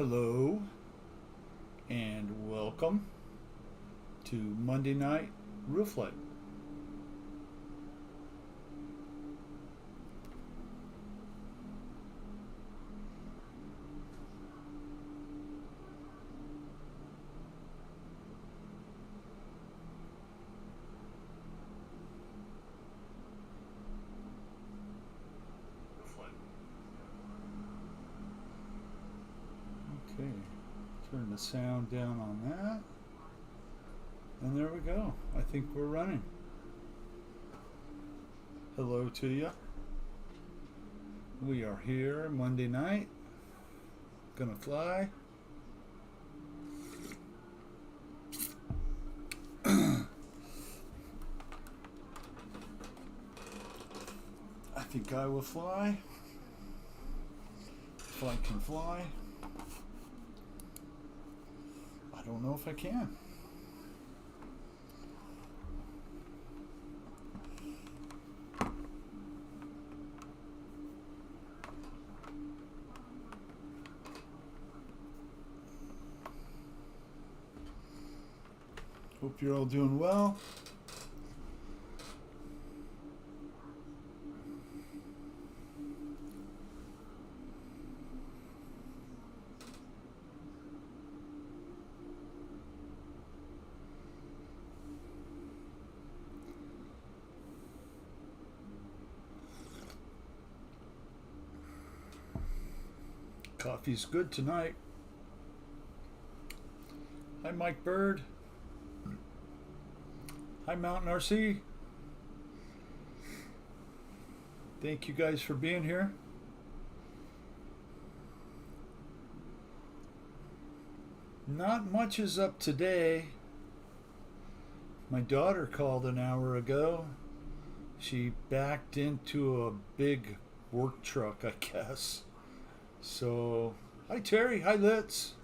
Hello and welcome to Monday Night Roof Light. Okay, turn the sound down on that. And there we go. I think we're running. Hello to you. We are here Monday night. Gonna fly. I think I will fly. If I can fly. I don't know if I can. Hope you're all doing well. Coffee's good tonight. Hi, Mike Bird. Hi, Mountain RC. Thank you guys for being here. Not much is up today. My daughter called an hour ago. She backed into a big work truck, I guess. So, hi Terry, hi Litz.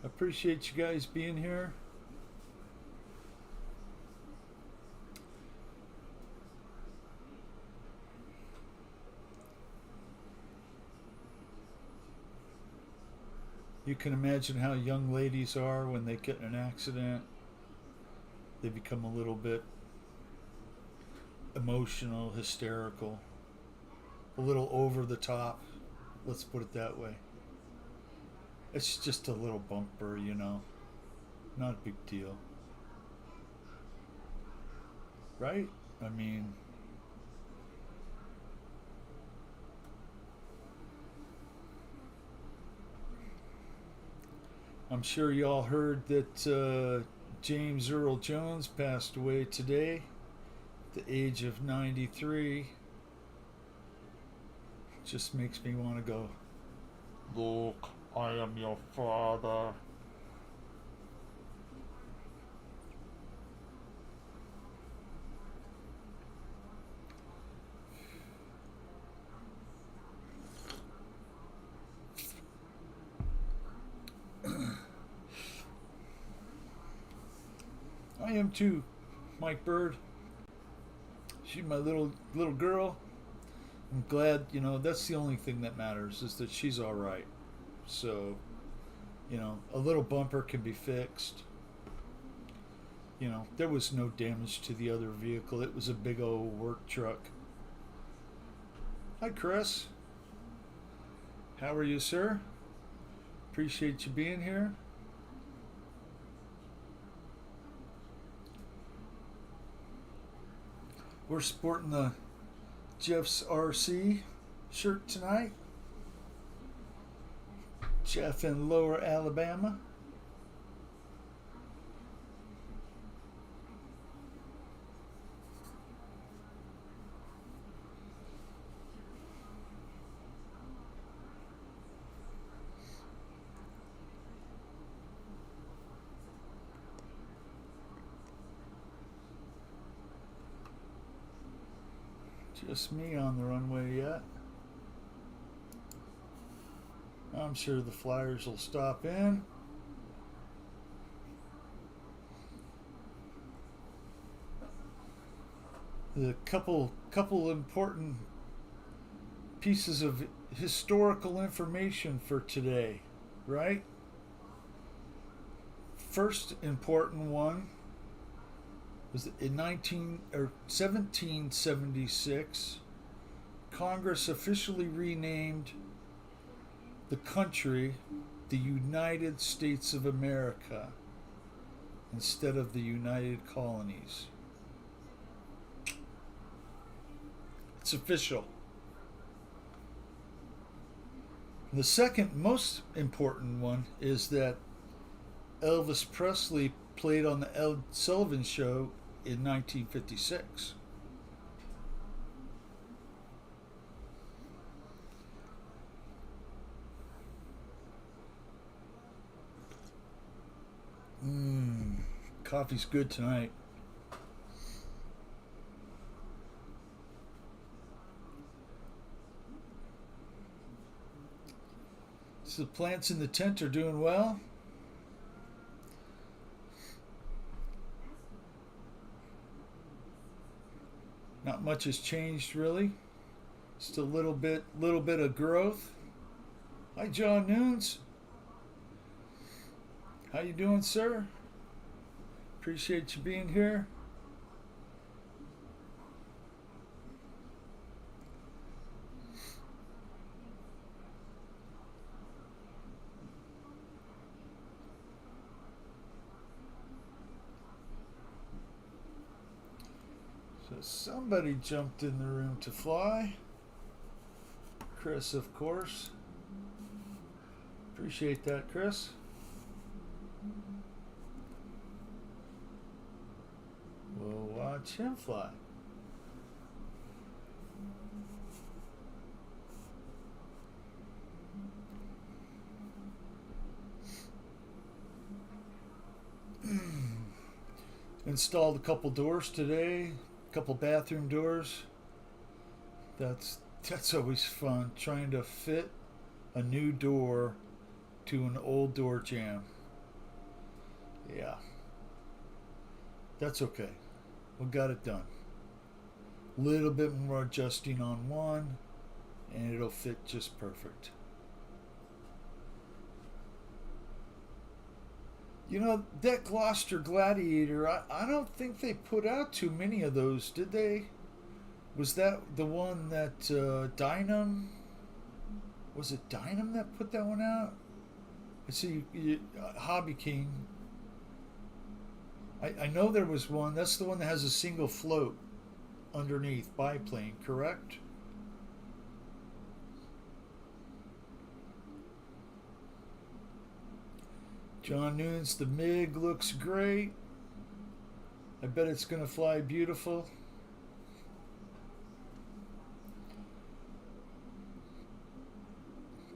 Appreciate you guys being here. You can imagine how young ladies are when they get in an accident. They become a little bit emotional, hysterical, a little over the top. Let's put it that way. It's just a little bumper, you know. Not a big deal. Right? I mean, I'm sure y'all heard that James Earl Jones passed away today at the age of 93. Just makes me want to go, Luke, I am your father. I am too, Mike Bird. She's my little girl. I'm glad, you know, that's the only thing that matters is that she's all right. So, you know, a little bumper can be fixed. You know, there was no damage to the other vehicle. It was a big old work truck. Hi, Chris. How are you, sir? Appreciate you being here. We're sporting the Jeff's RC shirt tonight. Jeff in Lower Alabama. Just me on the runway yet. I'm sure the flyers will stop in. The couple important pieces of historical information for today, right? First important one was in 1776, Congress officially renamed the country the United States of America instead of the United Colonies. It's official. The second most important one is that Elvis Presley played on the Ed Sullivan Show in 1956. Coffee's good tonight. So the plants in the tent are doing well. Not much has changed really. Just a little bit of growth. Hi, John Nunes. How you doing, sir? Appreciate you being here. So somebody jumped in the room to fly. Chris, of course. Appreciate that, Chris. We'll watch him fly. Installed a couple doors today, a couple bathroom doors. That's always fun, trying to fit a new door to an old door jamb. Yeah. That's okay. We got it done. Little bit more adjusting on one, and it'll fit just perfect. You know, that Gloucester Gladiator, I don't think they put out too many of those, did they? Was that the one that Dynam? Was it Dynam that put that one out? I see Hobby King. I know there was one. That's the one that has a single float underneath, biplane, correct? John Nunes, the MiG looks great. I bet it's going to fly beautiful.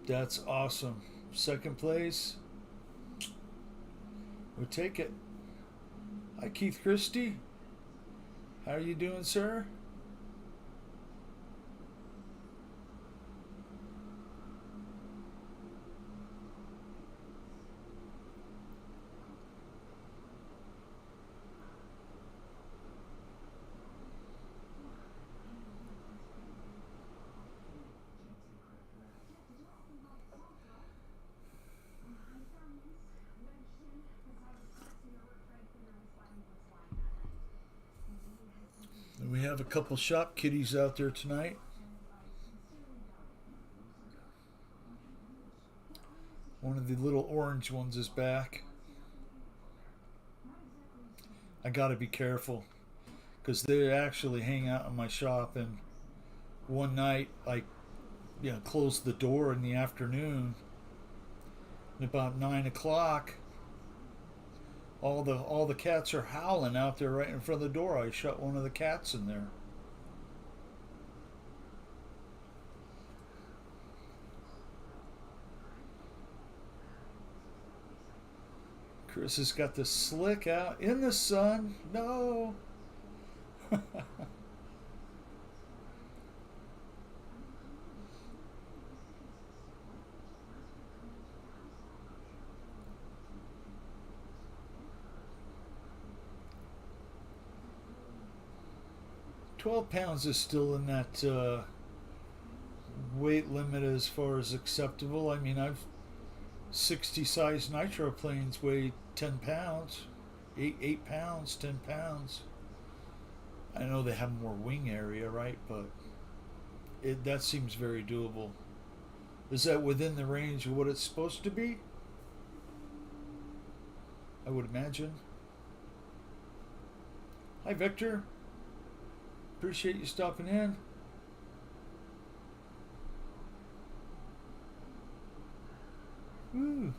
That's awesome. Second place. We'll take it. Hi, Keith Christie. How are you doing, sir? We have a couple shop kitties out there tonight. One of the little orange ones is back. I gotta be careful because they actually hang out in my shop. And one night, I closed the door in the afternoon. And about 9 o'clock, all the cats are howling out there right in front of the door. I shut one of the cats in there. Chris has got the slick out in the sun. No. 12 pounds is still in that weight limit as far as acceptable. I mean, I've 60 size nitro planes weigh 10 pounds, 8 pounds, 10 pounds. I know they have more wing area, right? But that seems very doable. Is that within the range of what it's supposed to be? I would imagine. Hi, Victor. Appreciate you stopping in. Woo.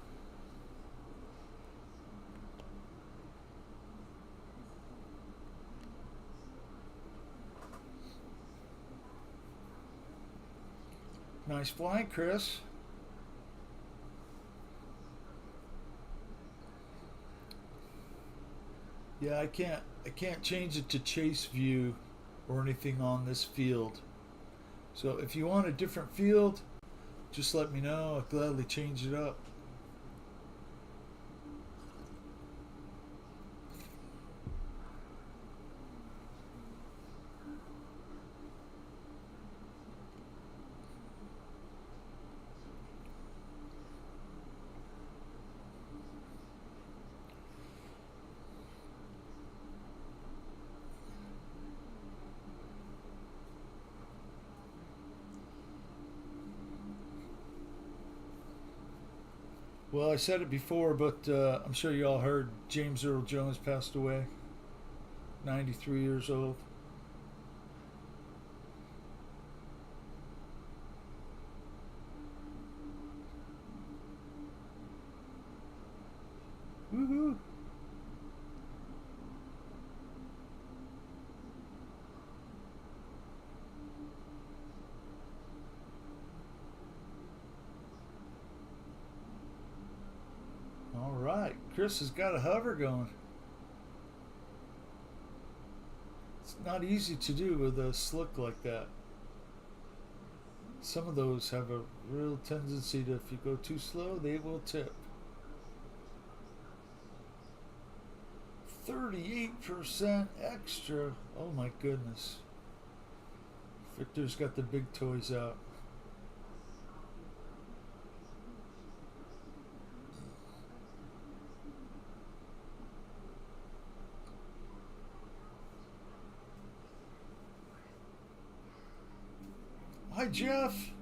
Nice flying, Chris. Yeah, I can't change it to chase view or anything on this field. So if you want a different field, just let me know. I'll gladly change it up. Well, I said it before, but I'm sure you all heard James Earl Jones passed away, 93 years old. Woohoo! All right, Chris has got a hover going. It's not easy to do with a slick like that. Some of those have a real tendency to, if you go too slow, they will tip. 38% extra. Oh my goodness. Victor's got the big toys out. Hi, Jeff.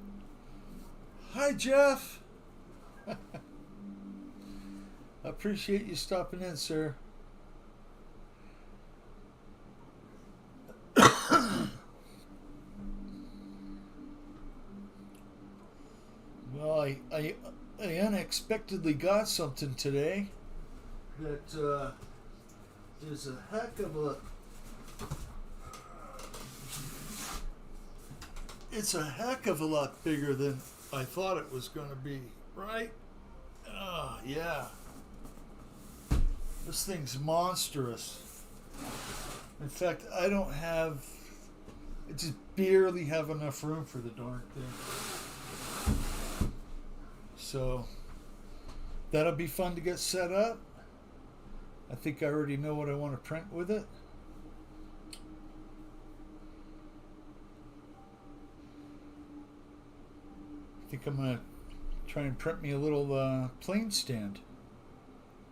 Hi, Jeff. Appreciate you stopping in, sir. Well, I unexpectedly got something today that is a heck of a. It's a heck of a lot bigger than I thought it was going to be, right? Oh, yeah. This thing's monstrous. In fact, I just barely have enough room for the darn thing. So, that'll be fun to get set up. I think I already know what I want to print with it. I think I'm going to try and print me a little plane stand,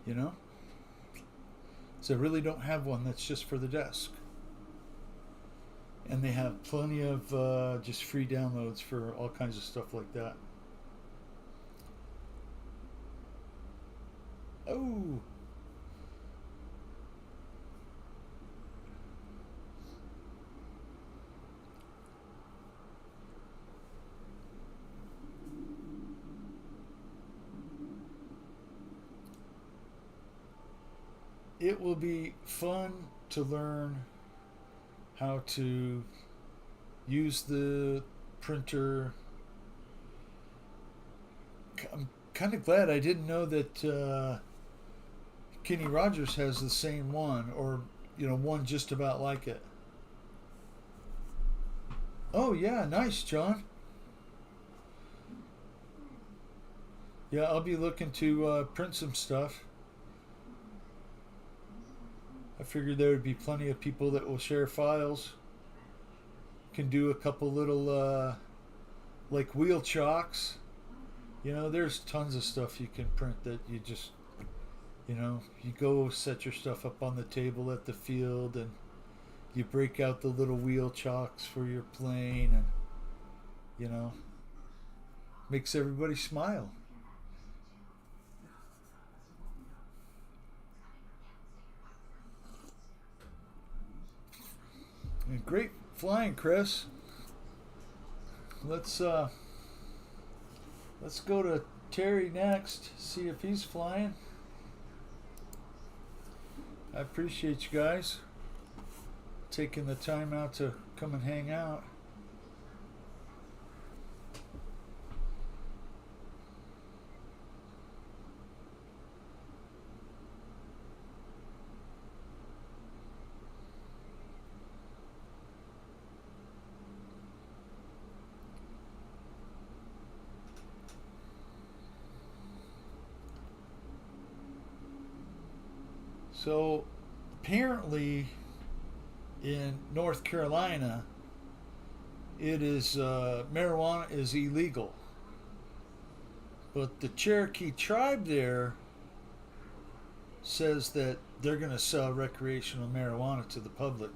you know? So I really don't have one that's just for the desk. And they have plenty of just free downloads for all kinds of stuff like that. Oh! It will be fun to learn how to use the printer. I'm kind of glad I didn't know that Kenny Rogers has the same one, or one just about like it. Oh yeah, nice, John. Yeah, I'll be looking to print some stuff. I figured there would be plenty of people that will share files. Can do a couple little like wheel chocks. You know, there's tons of stuff you can print that you just, you know, you go set your stuff up on the table at the field and you break out the little wheel chocks for your plane and, you know, makes everybody smile. And great flying, Chris. Let's go to Terry next. See if he's flying. I appreciate you guys taking the time out to come and hang out. So apparently in North Carolina, it is marijuana is illegal, but the Cherokee tribe there says that they're going to sell recreational marijuana to the public.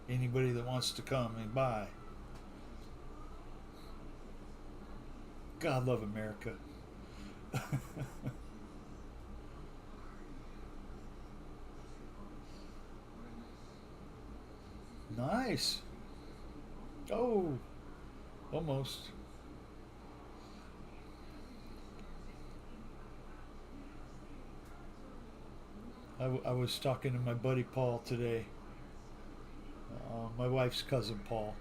Anybody that wants to come and buy. God love America. Nice. Oh, almost. I was talking to my buddy Paul today, my wife's cousin Paul.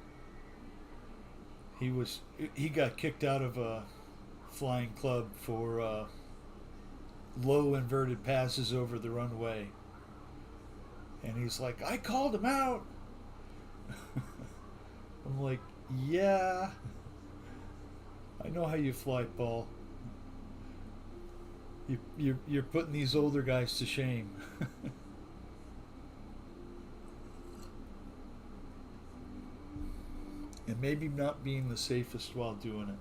He got kicked out of a flying club for low inverted passes over the runway, and he's like, I called him out. I'm like, yeah, I know how you fly, Paul. You're putting these older guys to shame. And maybe not being the safest while doing it.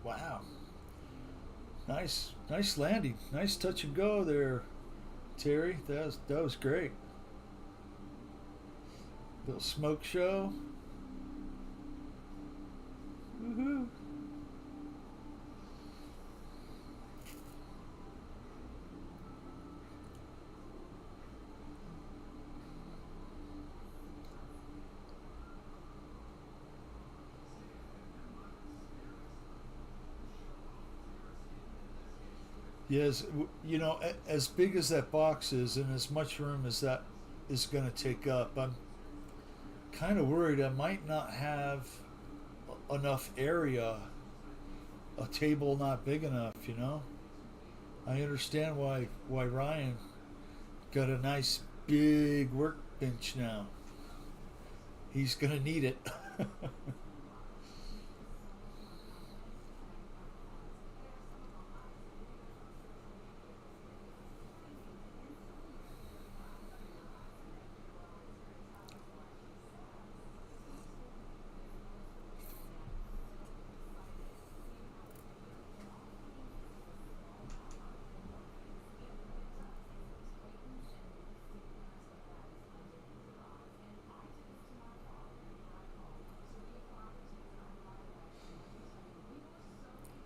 Wow. Nice landing. Nice touch and go there, Terry. That was great. Little smoke show. Woohoo. Yes, you know, as big as that box is and as much room as that is going to take up, I'm kind of worried I might not have enough area, a table not big enough, you know? I understand why Ryan got a nice big workbench now. He's going to need it.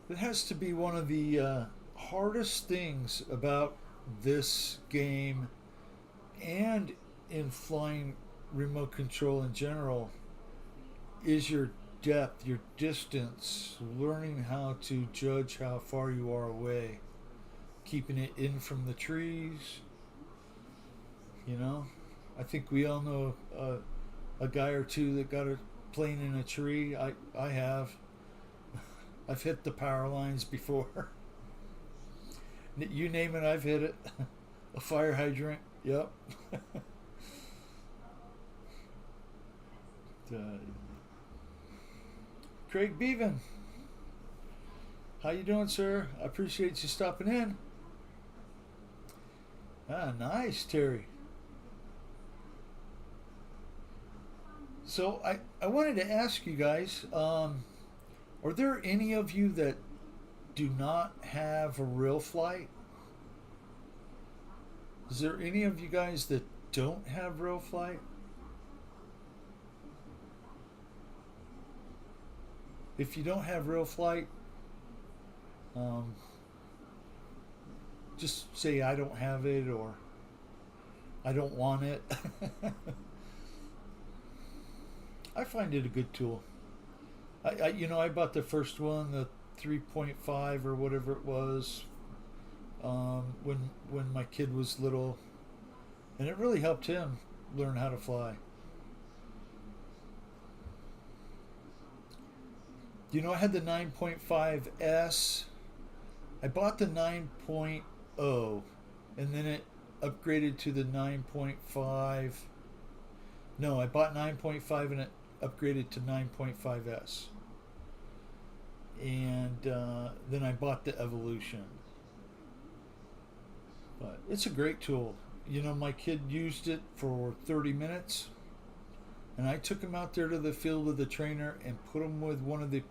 It has to be one of the hardest things about this game and in flying remote control in general is your depth, your distance, learning how to judge how far you are away, keeping it in from the trees. You know, I think we all know a guy or two that got a plane in a tree. I have. I've hit the power lines before. You name it, I've hit it. A fire hydrant. Yep. uh, Craig Bevan. How you doing, sir? I appreciate you stopping in. Ah, nice, Terry. So I wanted to ask you guys, are there any of you that do not have a real flight? Is there any of you guys that don't have real flight? If you don't have real flight, um, just say I don't have it or I don't want it. I find it a good tool. I bought the first one, the 3.5 or whatever it was, when my kid was little, and it really helped him learn how to fly. I had the 9.5S. I bought the 9.0, and then it upgraded to the 9.5. No, I bought 9.5 and it upgraded to 9.5S. And then I bought the Evolution. But it's a great tool. My kid used it for 30 minutes, and I took him out there to the field with the trainer and put him with one of the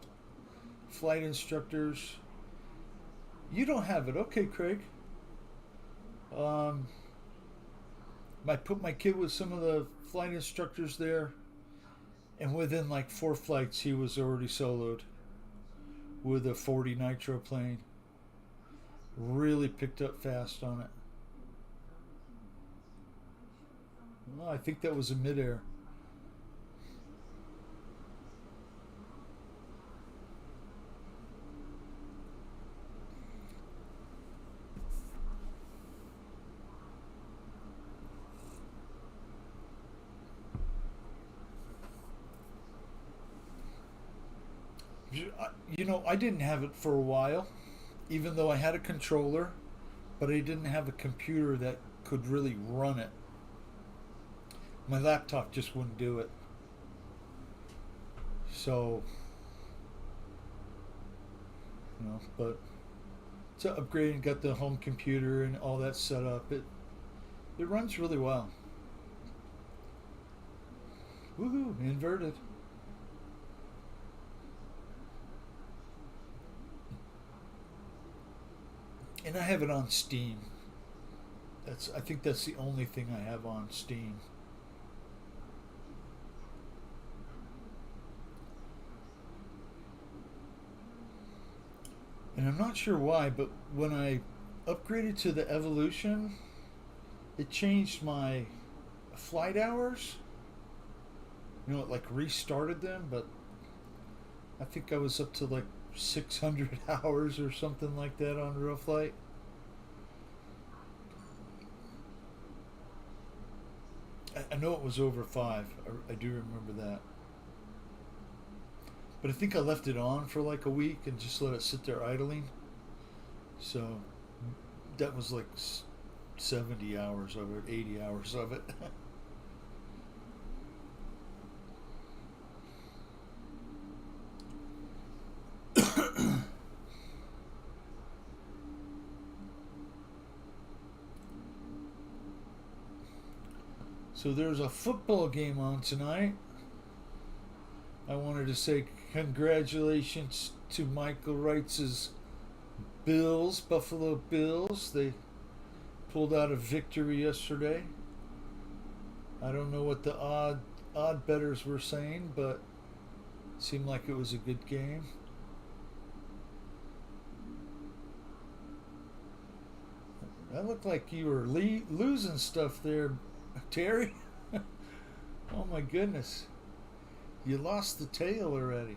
flight instructors. You don't have it, okay, Craig? Um, I put my kid with some of the flight instructors there, and within like 4 flights, he was already soloed with a 40 nitro plane. Really picked up fast on it. Well, I think that was a midair. I didn't have it for a while, even though I had a controller, but I didn't have a computer that could really run it. My laptop just wouldn't do it. So, but to upgrade and got the home computer and all that set up, it runs really well. Woohoo, inverted. And I have it on Steam. I think that's the only thing I have on Steam. And I'm not sure why, but when I upgraded to the Evolution, it changed my flight hours. It like restarted them, but I think I was up to like 600 hours or something like that on real flight. I know it was over 5. I do remember that. But I think I left it on for like a week and just let it sit there idling. So that was like 70 hours of it, 80 hours of it. So there's a football game on tonight. I wanted to say congratulations to Michael Wright's Bills, Buffalo Bills. They pulled out a victory yesterday. I don't know what the odd bettors were saying, but it seemed like it was a good game. That looked like you were losing stuff there, Terry. Oh my goodness. You lost the tail already.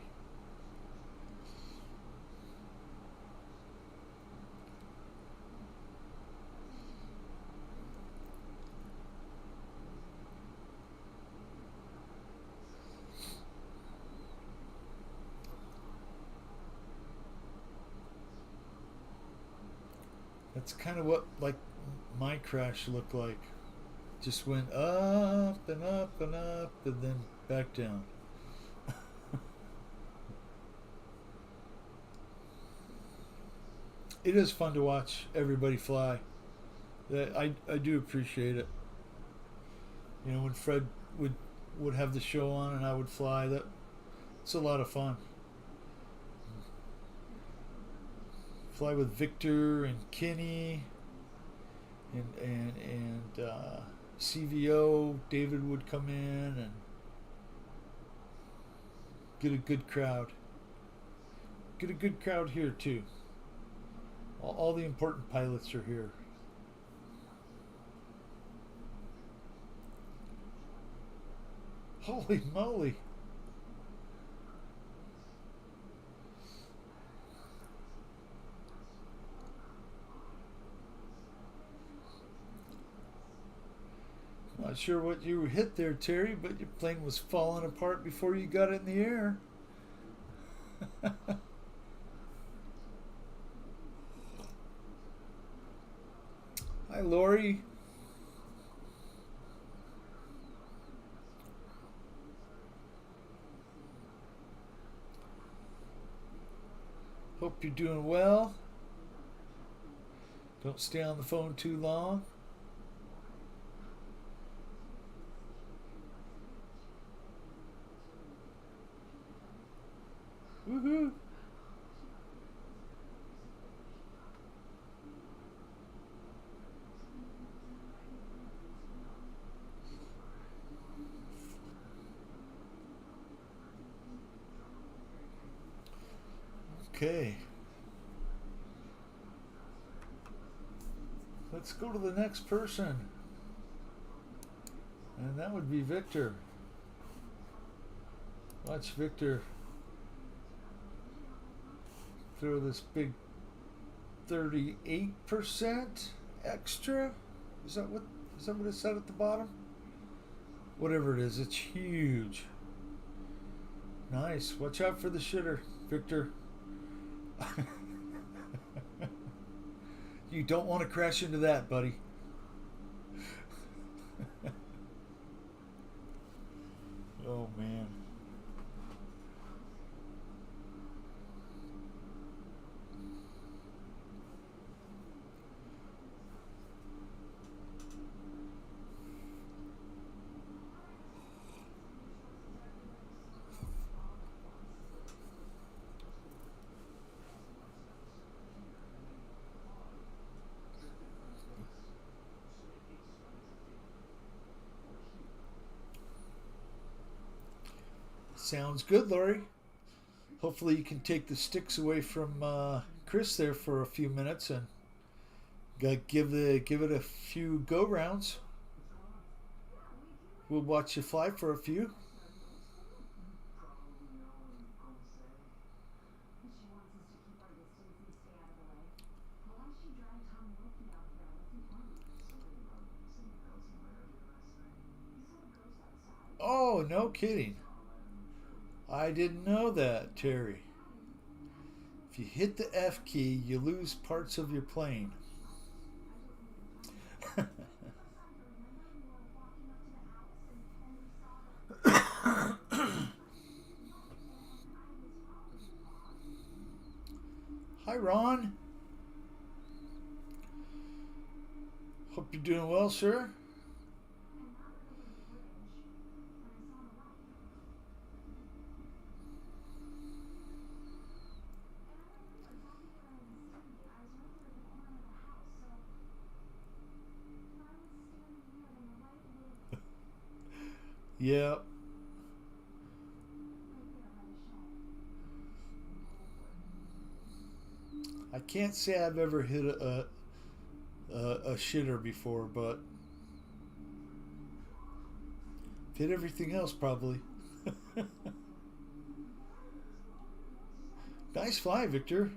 That's kind of what like my crash looked like. Just went up and up and up and then back down. It is fun to watch everybody fly. I do appreciate it. When Fred would would have the show on and I would fly. It's a lot of fun. Fly with Victor and Kenny and CVO. David would come in and get a good crowd. Get a good crowd here too. All the important pilots are here. Holy moly. Not sure what you hit there, Terry, but your plane was falling apart before you got in the air. Hi, Lori. Hope you're doing well. Don't stay on the phone too long. Woohoo! Okay. Let's go to the next person. And that would be Victor. Watch Victor throw this big 38% extra. Is that what it said at the bottom? Whatever it is, it's huge. Nice. Watch out for the shitter, Victor. You don't want to crash into that, buddy. Oh, man. Sounds good, Lori. Hopefully you can take the sticks away from Chris there for a few minutes and give it a few go rounds. We'll watch you fly for a few. Oh, no kidding. I didn't know that, Terry. If you hit the F key, you lose parts of your plane. Hi, Ron. Hope you're doing well, sir. Yep. I can't say I've ever hit a shitter before, but hit everything else probably. Nice fly, Victor.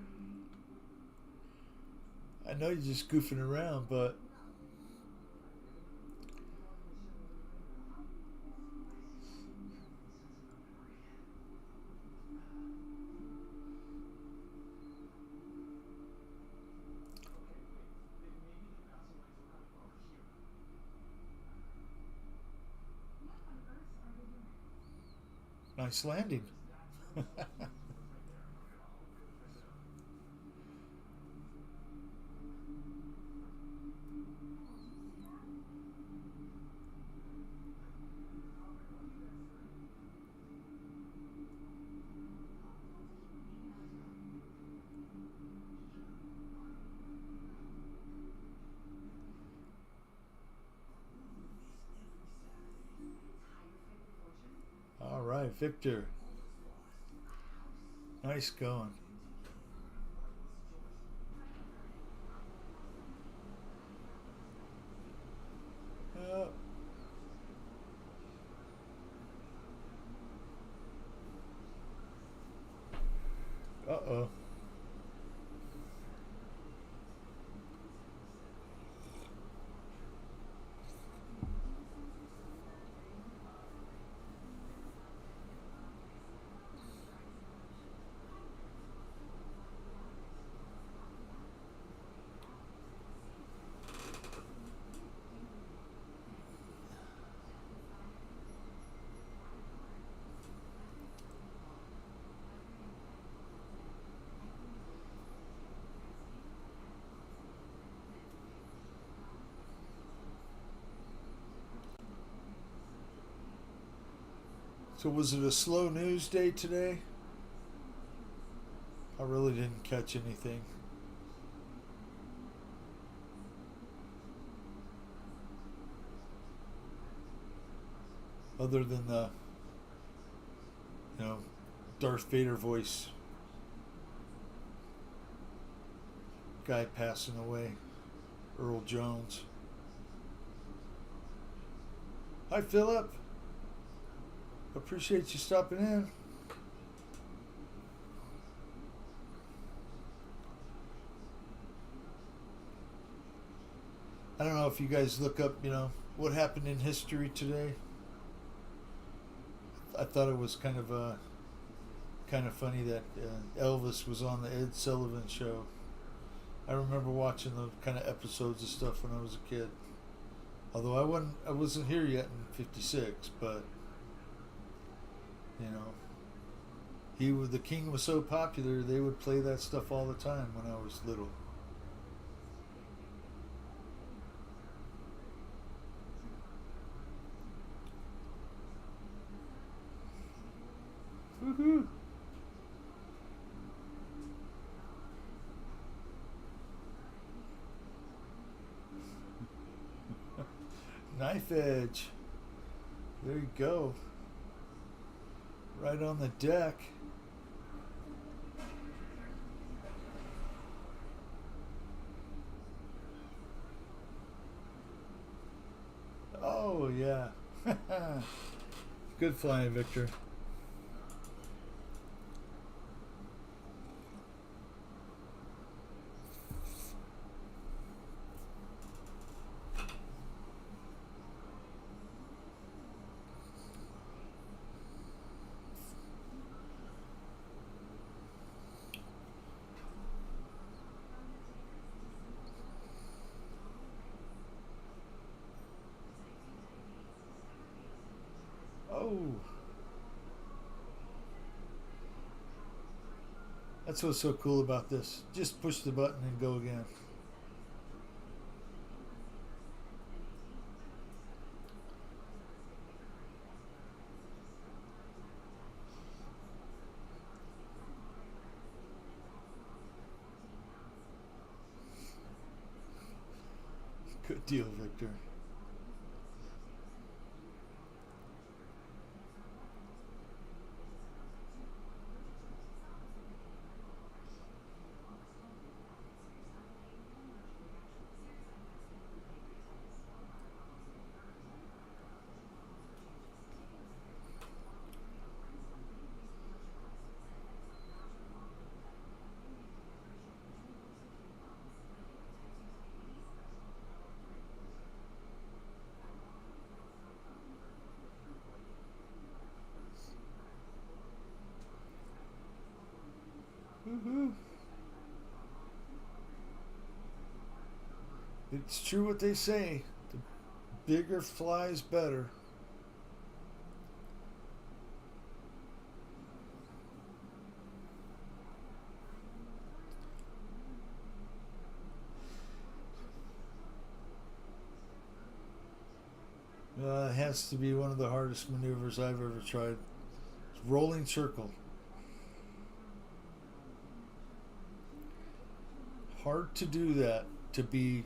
I know you're just goofing around, but nice landing. right, Victor. Nice going. Uh oh. So was it a slow news day today? I really didn't catch anything. Other than the, you know, Darth Vader voice guy passing away, Earl Jones. Hi, Philip. Appreciate you stopping in. I don't know if you guys look up, what happened in history today. I thought it was kind of funny that Elvis was on the Ed Sullivan Show. I remember watching the kind of episodes of stuff when I was a kid. Although I wasn't here yet in '56, but the King was so popular they would play that stuff all the time when I was little. Woohoo! Knife edge. There you go. Right on the deck. Oh, yeah. Good flying, Victor. Oh. That's what's so cool about this. Just push the button and go again. Good deal, Victor. Woohoo. It's true what they say. The bigger flies better. It has to be one of the hardest maneuvers I've ever tried. It's rolling circle. Hard to do that. To be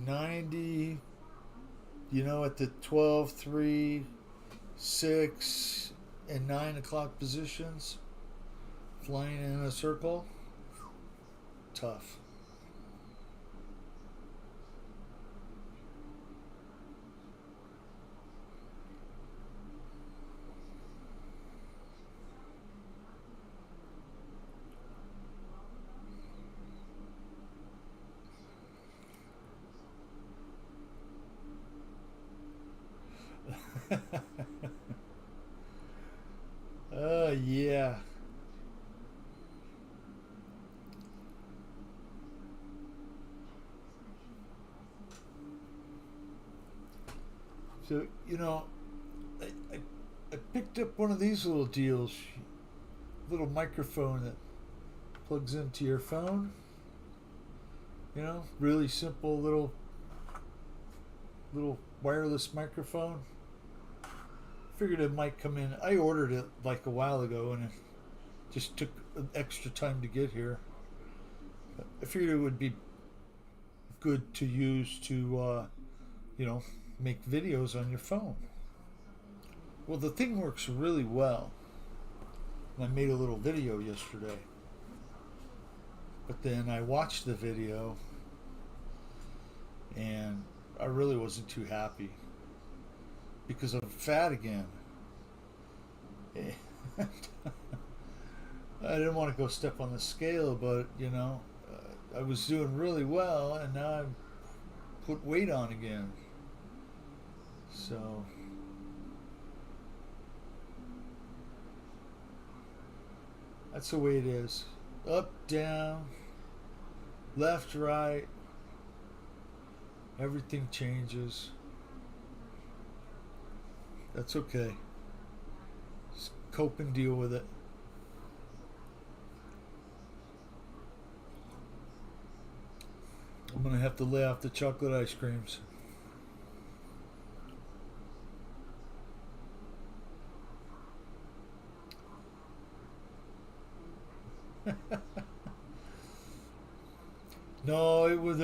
90, at the 12, 3, 6, and 9 o'clock positions, flying in a circle, tough. Yeah. So, I, I, I picked up one of these little deals, little microphone that plugs into your phone. Really simple little wireless microphone. Figured it might come in. I ordered it like a while ago, and it just took an extra time to get here. I figured it would be good to use to, you know, make videos on your phone. Well, the thing works really well. And I made a little video yesterday, but then I watched the video, and I really wasn't too happy because I'm fat again. I didn't want to go step on the scale, but I was doing really well, and now I've put weight on again. So that's the way it is. Up, down, left, right, everything changes. That's okay. Just cope and deal with it. I'm gonna have to lay off the chocolate ice creams. No, it was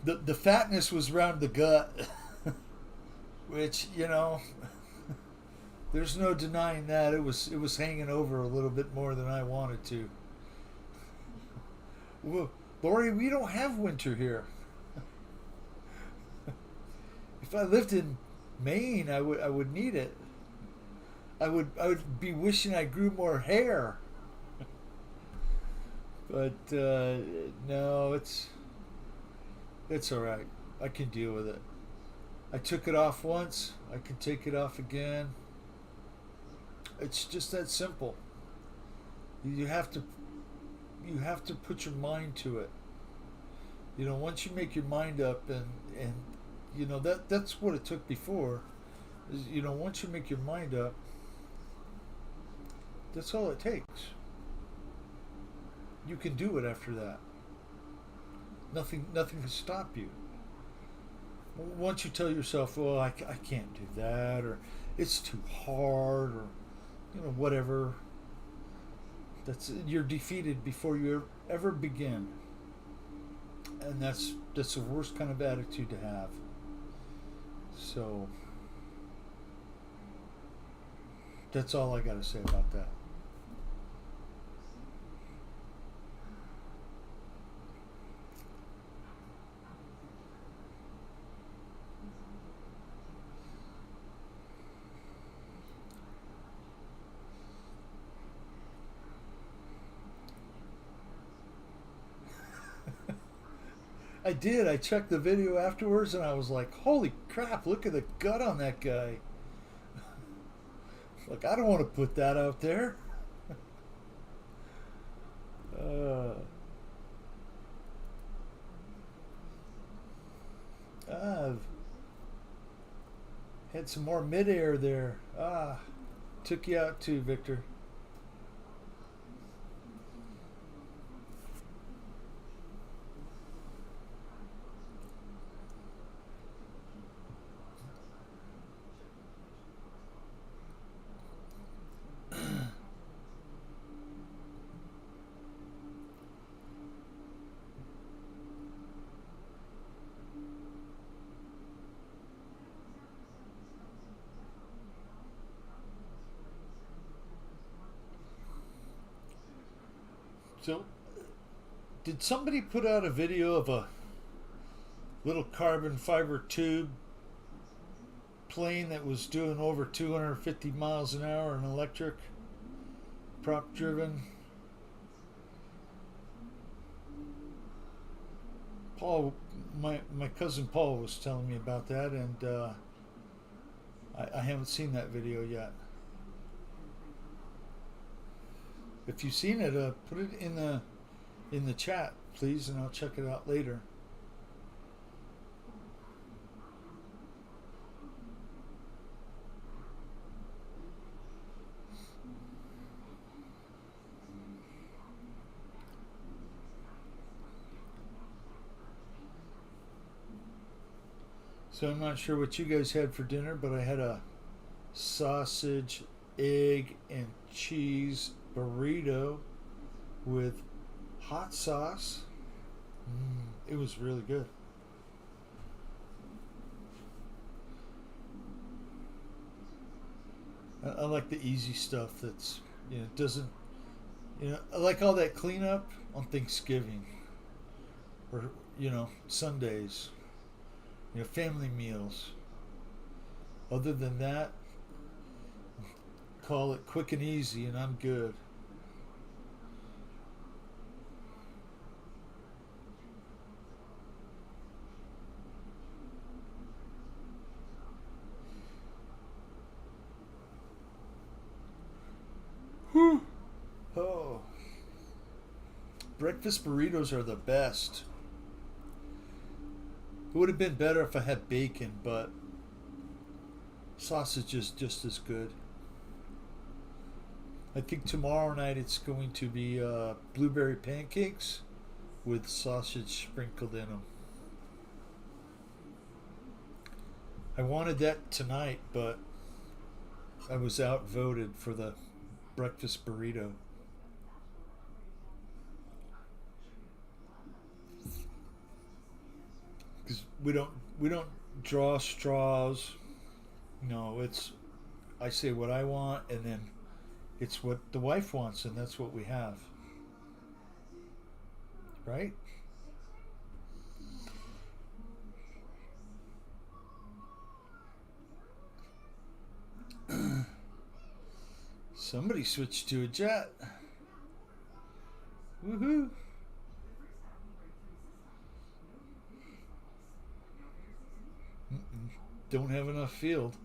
the fatness was around the gut, which there's no denying that it was hanging over a little bit more than I wanted to. Well, Lori, we don't have winter here. If I lived in Maine, I would need it. I would be wishing I grew more hair. But no, it's all right. I can deal with it. I took it off once. I can take it off again. It's just that simple. You have to you have to put your mind to it. Once you make your mind up, and that's what it took before. Is once you make your mind up, that's all it takes. You can do it after that. Nothing can stop you. Once you tell yourself, "Well, I can't do that," or "It's too hard," or whatever, you're defeated before you ever begin, and that's the worst kind of attitude to have. So that's all I got to say about that. I did. I checked the video afterwards, and I was like, "Holy crap! Look at the gut on that guy." Like, I don't want to put that out there. Uh, I've had some more midair there. Took you out too, Victor. So, did somebody put out a video of a little carbon fiber tube plane that was doing over 250 miles an hour, an electric, prop driven? Paul, my cousin Paul was telling me about that, and I haven't seen that video yet. If you've seen it, put it in the chat, please, and I'll check it out later. So I'm not sure what you guys had for dinner, but I had a sausage, egg, and cheese burrito with hot sauce. It was really good. I like the easy stuff that's, doesn't, I like all that cleanup on Thanksgiving or, Sundays, family meals. Other than that, call it quick and easy and I'm good. Whew. Oh. Breakfast burritos are the best. It would have been better if I had bacon, but sausage is just as good. I think tomorrow night it's going to be blueberry pancakes with sausage sprinkled in them. I wanted that tonight, but I was outvoted for the breakfast burrito. Because we don't draw straws. No, it's I say what I want, and then it's what the wife wants, and that's what we have. Right? Somebody switched to a jet. Woohoo! Don't have enough field.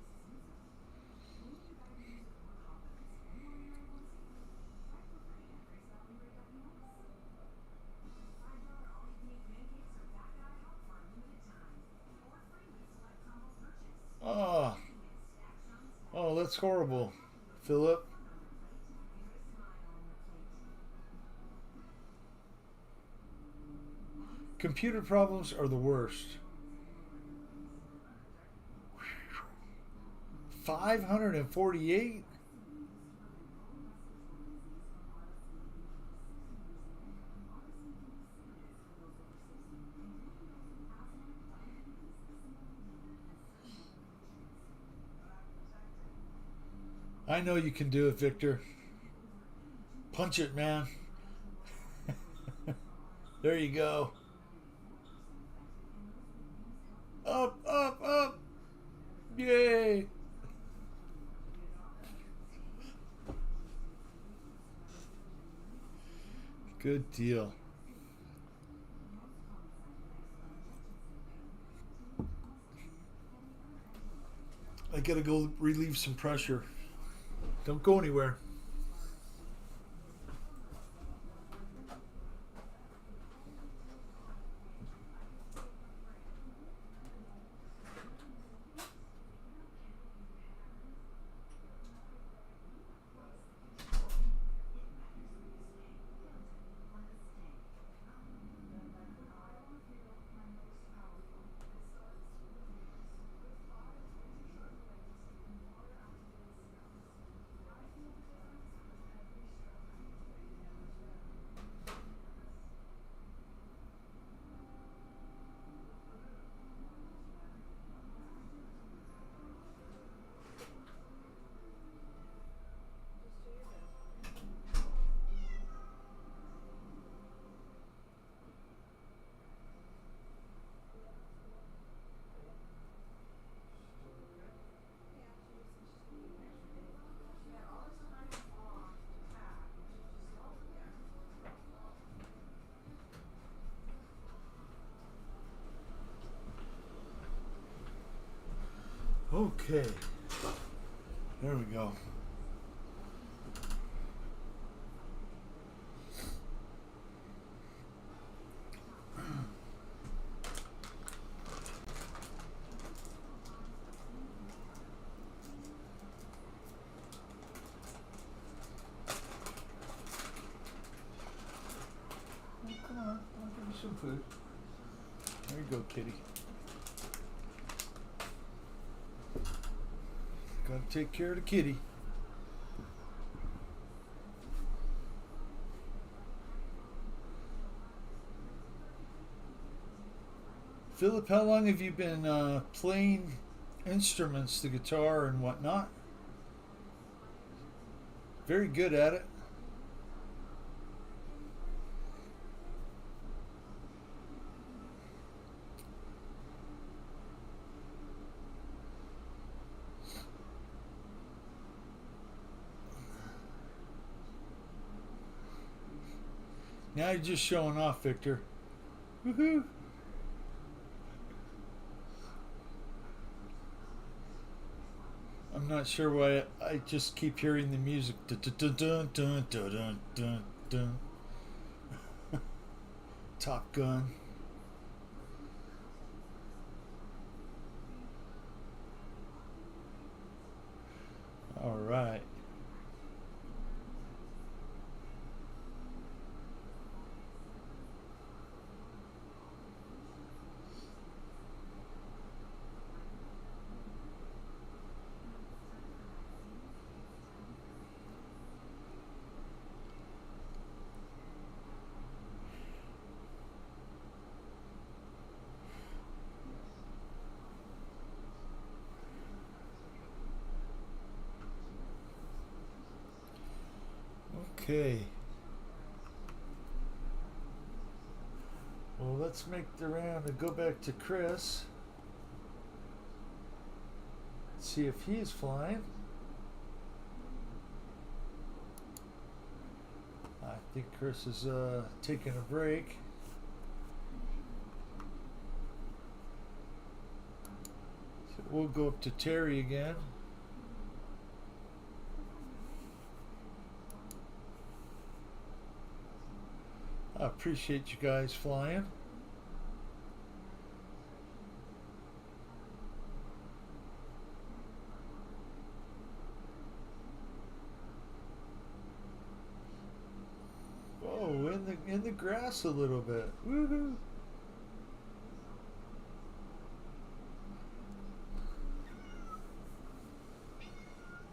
Oh, that's horrible, Philip. Computer problems are the worst. 548? I know you can do it, Victor. Punch it, man. There you go. Up, up, up. Yay. Good deal. I gotta go relieve some pressure. Don't go anywhere. Okay. There we go. Oh, come on, I'll give you some food. There you go, kitty. Gotta take care of the kitty. Philip, how long have you been playing instruments, the guitar and whatnot? Very good at it. Now you're just showing off, Victor. Woohoo! I'm not sure why I just keep hearing the music. Dun, dun, dun, dun, dun, dun, dun, dun. Top Gun. All right. Okay. Well, let's make the round and go back to Chris. See if he's flying. I think Chris is taking a break. So we'll go up to Terry again. I appreciate you guys flying. Oh, in the grass a little bit. Woohoo!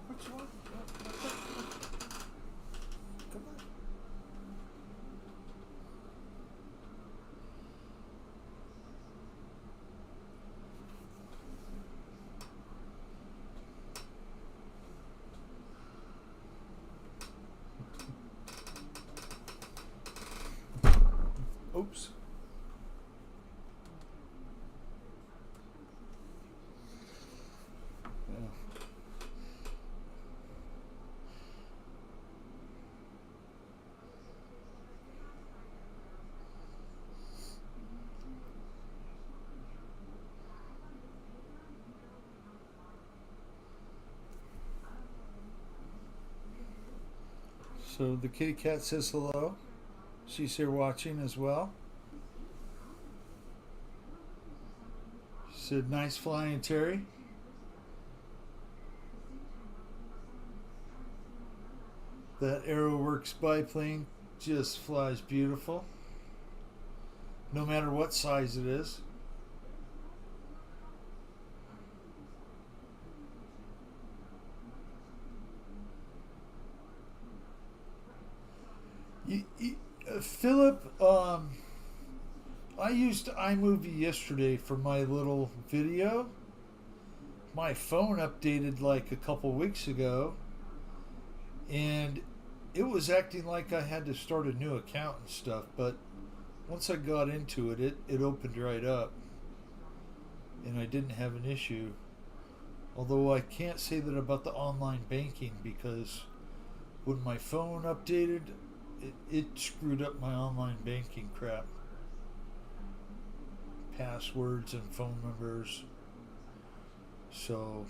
Which one? Come on. Oops. Yeah. So the kitty cat says hello. She's here watching as well. She said, "Nice flying, Terry." That AeroWorks biplane just flies beautiful, no matter what size it is. Philip, I used iMovie yesterday for my little video. My phone updated like a couple weeks ago, and it was acting like I had to start a new account and stuff, but once I got into it, it opened right up, and I didn't have an issue. Although I can't say that about the online banking, because when my phone updated, it screwed up my online banking crap. Passwords and phone numbers. So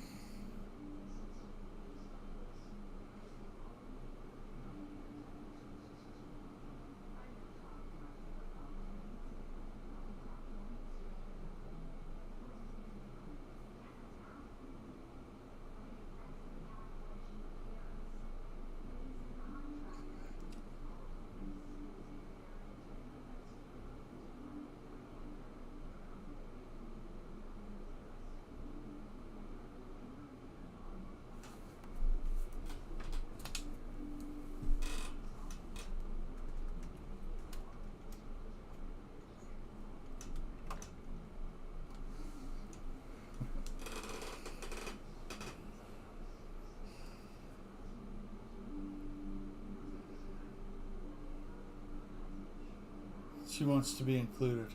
she wants to be included.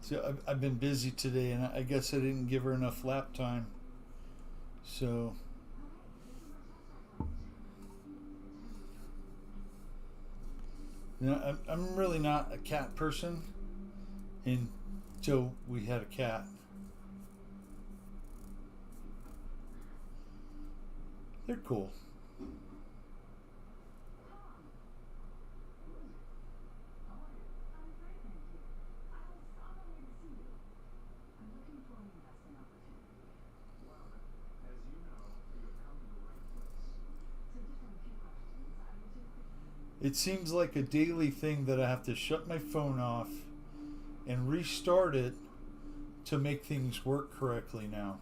So I've been busy today, and I guess I didn't give her enough lap time. So I'm really not a cat person until we had a cat. They're cool. It seems like a daily thing that I have to shut my phone off and restart it to make things work correctly now.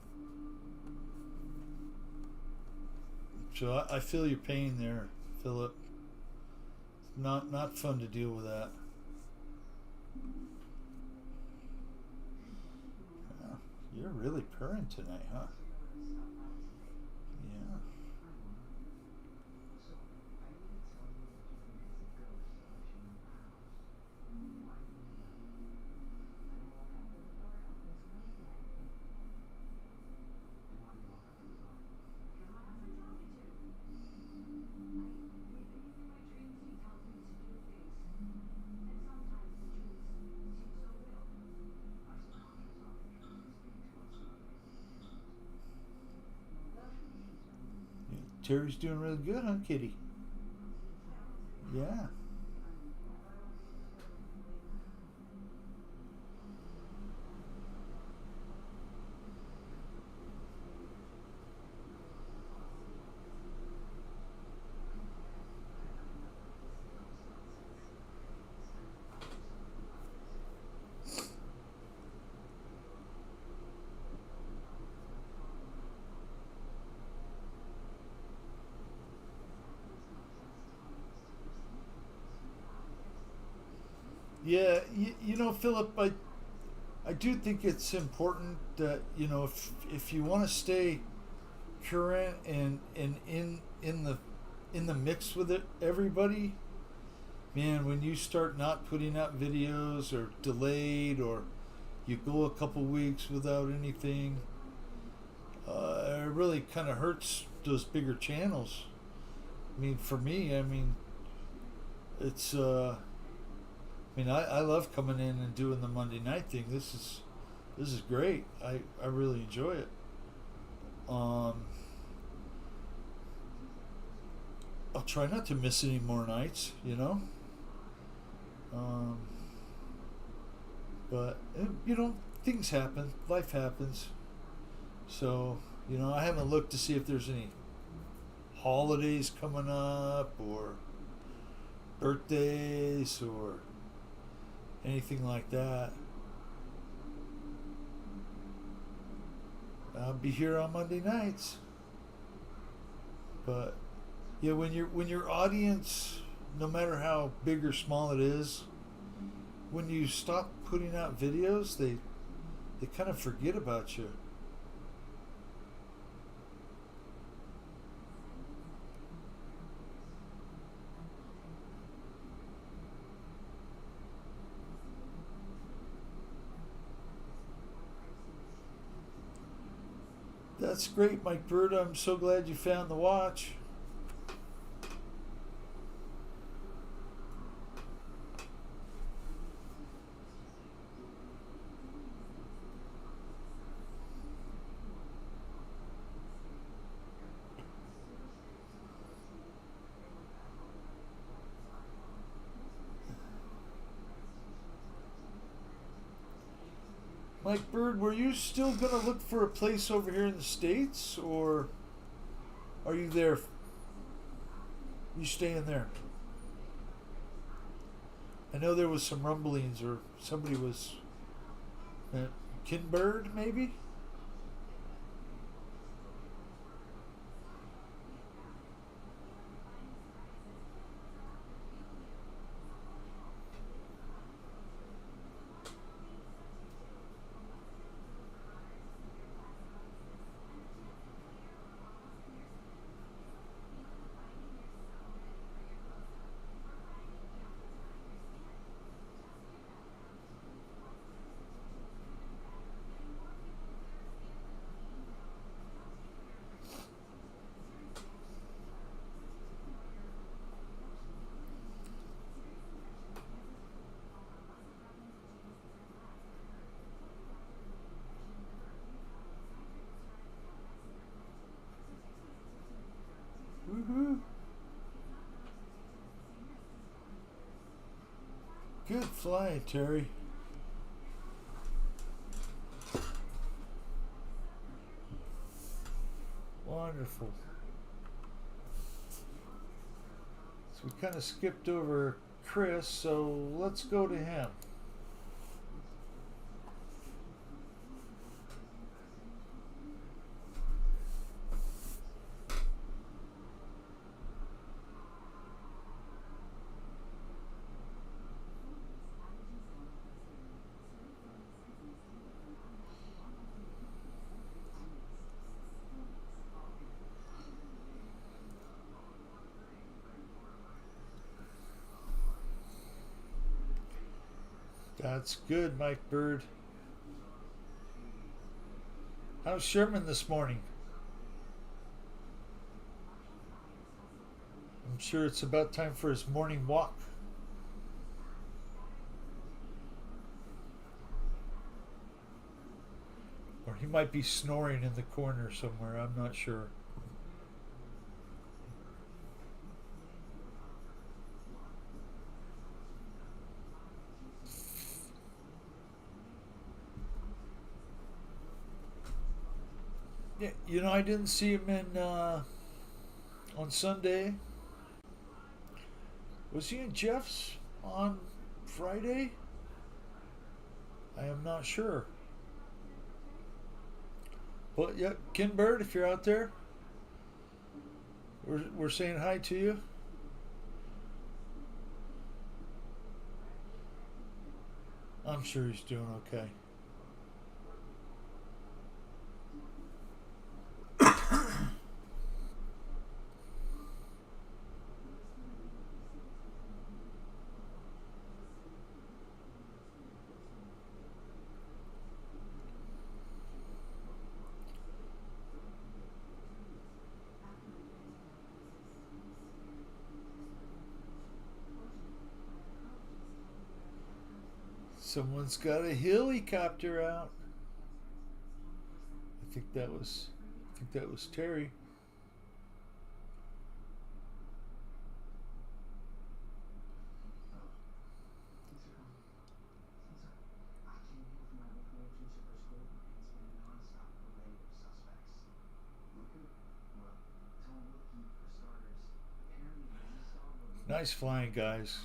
So I feel your pain there, Philip. Not fun to deal with that. Yeah, you're really purring tonight, huh? Yeah. Terry's doing really good, huh, Kitty? Yeah. Yeah, you know, Philip, I do think it's important that, you know, if you want to stay current and in the mix with it, everybody, man, when you start not putting out videos or delayed or you go a couple weeks without anything, it really kind of hurts those bigger channels. I mean, for me, I mean, it's I mean, I love coming in and doing the Monday night thing. This is great. I really enjoy it. Um, I'll try not to miss any more nights, you know. Um, but you know, things happen. Life happens. So you know, I haven't looked to see if there's any holidays coming up or birthdays or anything like that. I'll be here on Monday nights. But yeah, when your audience, no matter how big or small it is, when you stop putting out videos, they kind of forget about you. That's great, Mike Bird. I'm so glad you found the watch. Mike Bird, were you still going to look for a place over here in the States, or are you there? You staying there? I know there was some rumblings, or somebody was. Kinbird, maybe? Woohoo! Good flying, Terry. Wonderful. So we kind of skipped over Chris, so let's go to him. That's good, Mike Bird. How's Sherman this morning? I'm sure it's about time for his morning walk. Or he might be snoring in the corner somewhere, I'm not sure. Yeah, you know, I didn't see him in on Sunday. Was he in Jeff's on Friday? I am not sure. But yeah, Kinbird, if you're out there, we're saying hi to you. I'm sure he's doing okay. Someone's got a helicopter out. I think that was Terry. Nice flying, guys.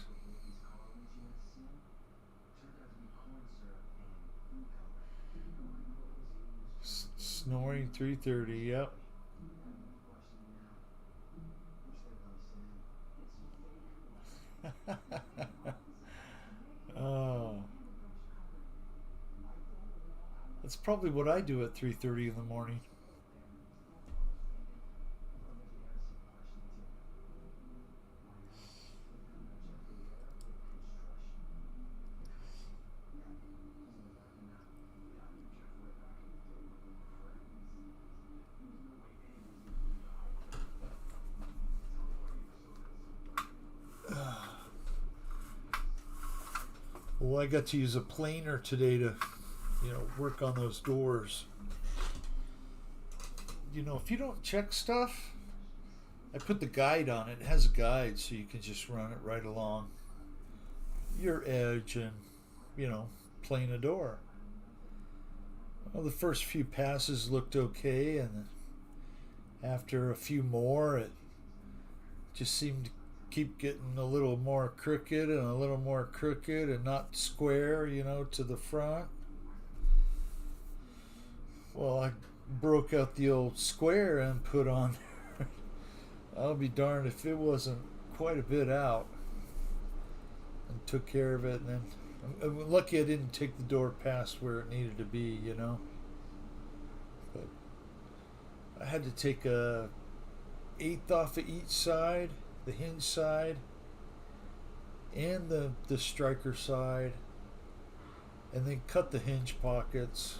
Snoring 3:30. Yep. Oh, that's probably what I do at 3:30 in the morning. Well, I got to use a planer today to, work on those doors. If you don't check stuff, I put the guide on it. It has a guide, so you can just run it right along your edge and, plane a door. Well, the first few passes looked okay, and after a few more, it just seemed to keep getting a little more crooked and a little more crooked and not square, to the front. Well, I broke out the old square and put on there. I'll be darned if it wasn't quite a bit out, and took care of it. And then I'm lucky I didn't take the door past where it needed to be, But I had to take a eighth off of each side, the hinge side and the striker side, and then cut the hinge pockets.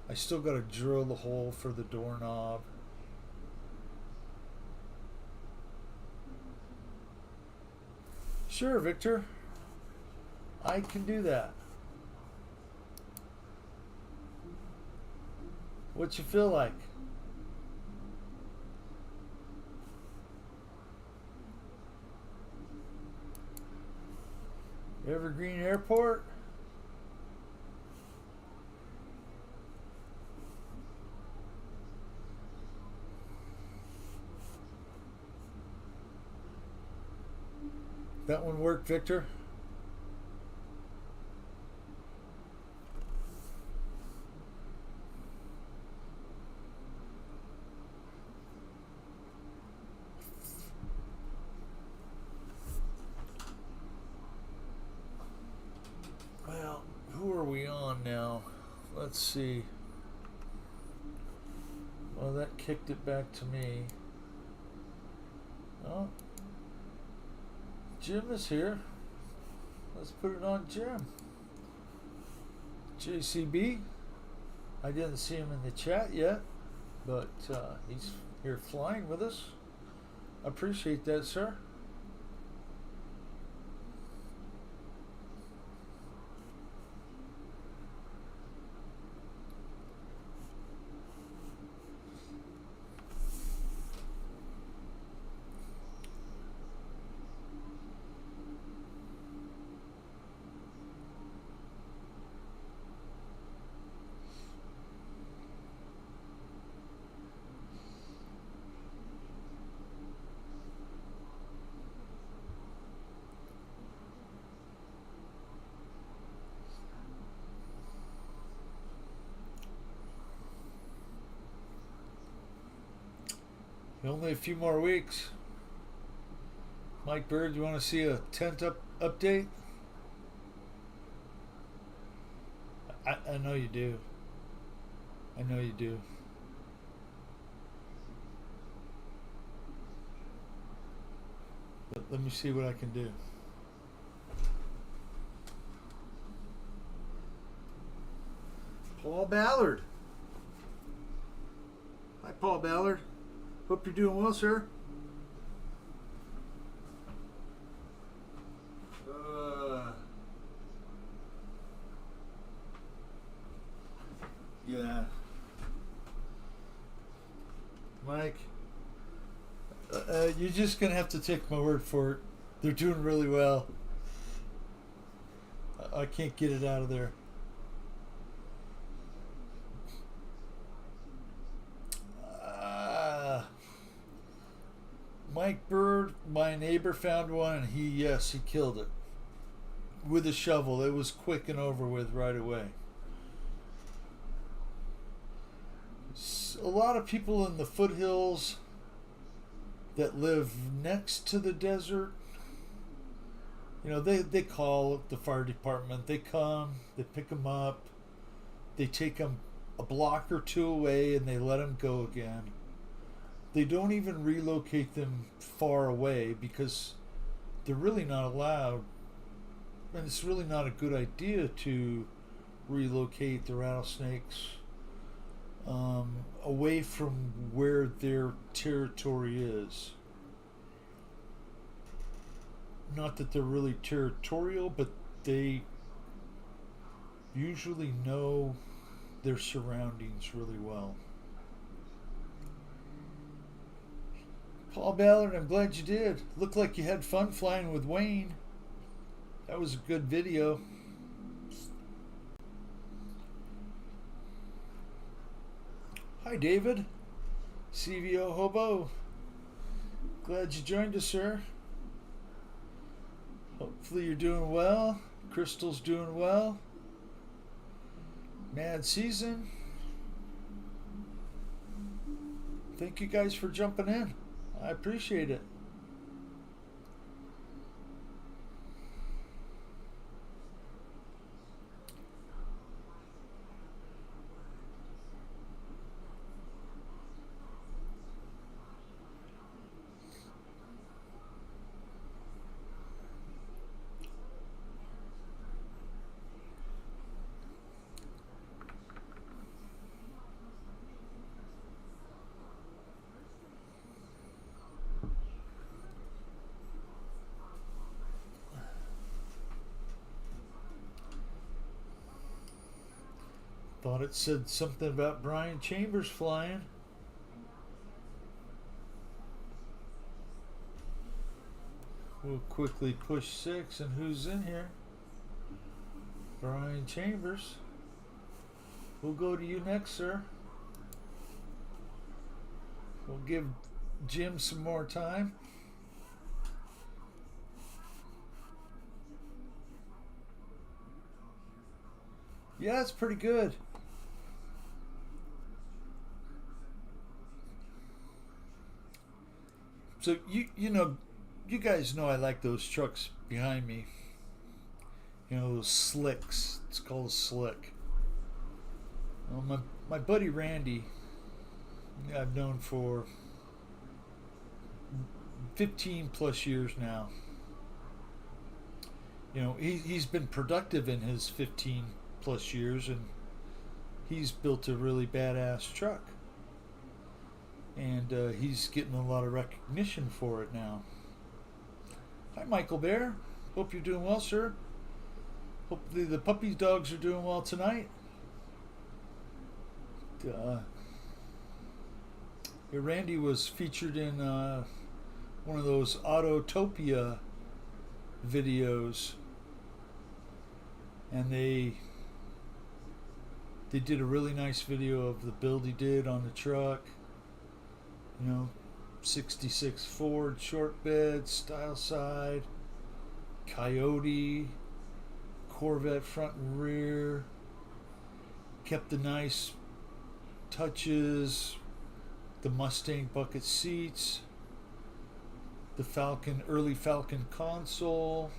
I still got to drill the hole for the doorknob. Sure, Victor. I can do that. What you feel like? Evergreen Airport? That one worked, Victor? Well, who are we on now? Let's see. Well, that kicked it back to me. Oh, Jim is here. Let's put it on Jim. JCB. I didn't see him in the chat yet, but he's here flying with us. Appreciate that, sir. Only a few more weeks. Mike Bird, you want to see a tent update? I know you do. I know you do. But let me see what I can do. Paul Ballard. Hi, Paul Ballard. Hope you're doing well, sir. Yeah. Mike, you're just going to have to take my word for it. They're doing really well. I can't get it out of there. Mike Bird, my neighbor found one, and he killed it with a shovel. It was quick and over with right away. A lot of people in the foothills that live next to the desert, they call the fire department. They come, they pick them up, they take them a block or two away, and they let them go again. They don't even relocate them far away because they're really not allowed, and it's really not a good idea to relocate the rattlesnakes away from where their territory is. Not that they're really territorial, but they usually know their surroundings really well. Paul Ballard, I'm glad you did. Looked like you had fun flying with Wayne. That was a good video. Hi, David. CVO Hobo. Glad you joined us, sir. Hopefully you're doing well. Crystal's doing well. Mad Season. Thank you guys for jumping in. I appreciate it. Thought it said something about Brian Chambers flying. We'll quickly push 6, and who's in here? Brian Chambers. We'll go to you next, sir. We'll give Jim some more time. Yeah, it's pretty good. So you know, you guys know I like those trucks behind me. You know, those slicks. It's called a slick. Well, my buddy Randy, I've known for 15 plus years now. You know, he's been productive in his 15 plus years, and he's built a really badass truck. And he's getting a lot of recognition for it now. Hi, Michael Bear. Hope you're doing well, sir. Hopefully the puppy dogs are doing well tonight. Randy was featured in one of those Autotopia videos, and they did a really nice video of the build he did on the truck. You know, 66 Ford short bed, style side, Coyote, Corvette front and rear. Kept the nice touches, the Mustang bucket seats, the Falcon, early Falcon console.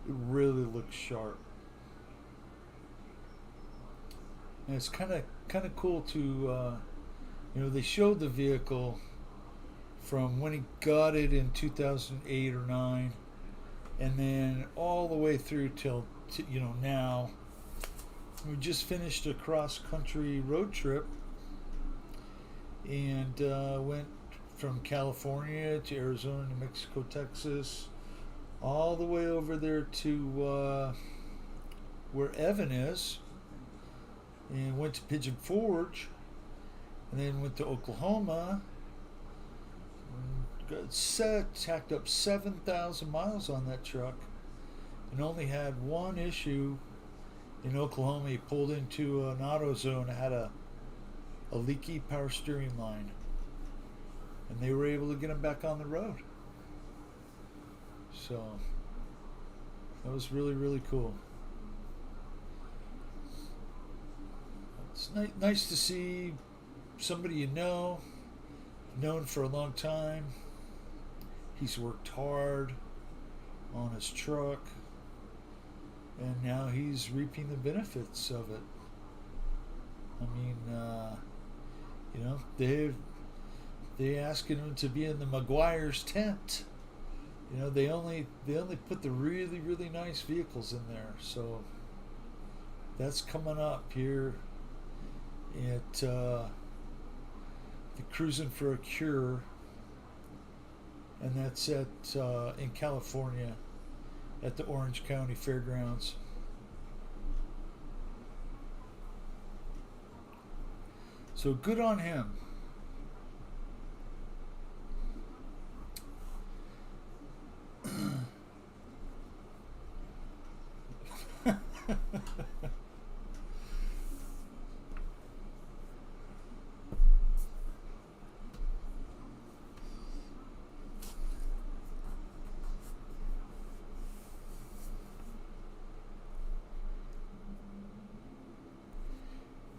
It really looks sharp. And it's kind of cool to you know, they showed the vehicle from when he got it in 2008 or 9, and then all the way through till you know, now. We just finished a cross-country road trip, and went from California to Arizona, New Mexico, Texas, all the way over there to where Evan is, and went to Pigeon Forge, and then went to Oklahoma. Tacked up 7,000 miles on that truck, and only had one issue in Oklahoma. He pulled into an AutoZone that had a leaky power steering line, and they were able to get him back on the road. So that was really, really cool. It's nice to see somebody you know, known for a long time. He's worked hard on his truck, and now he's reaping the benefits of it. I mean, you know, they asking him to be in the Maguire's tent. You know, they only put the really, really nice vehicles in there. So that's coming up here at the Cruising for a Cure, and that's at in California at the Orange County Fairgrounds. So good on him.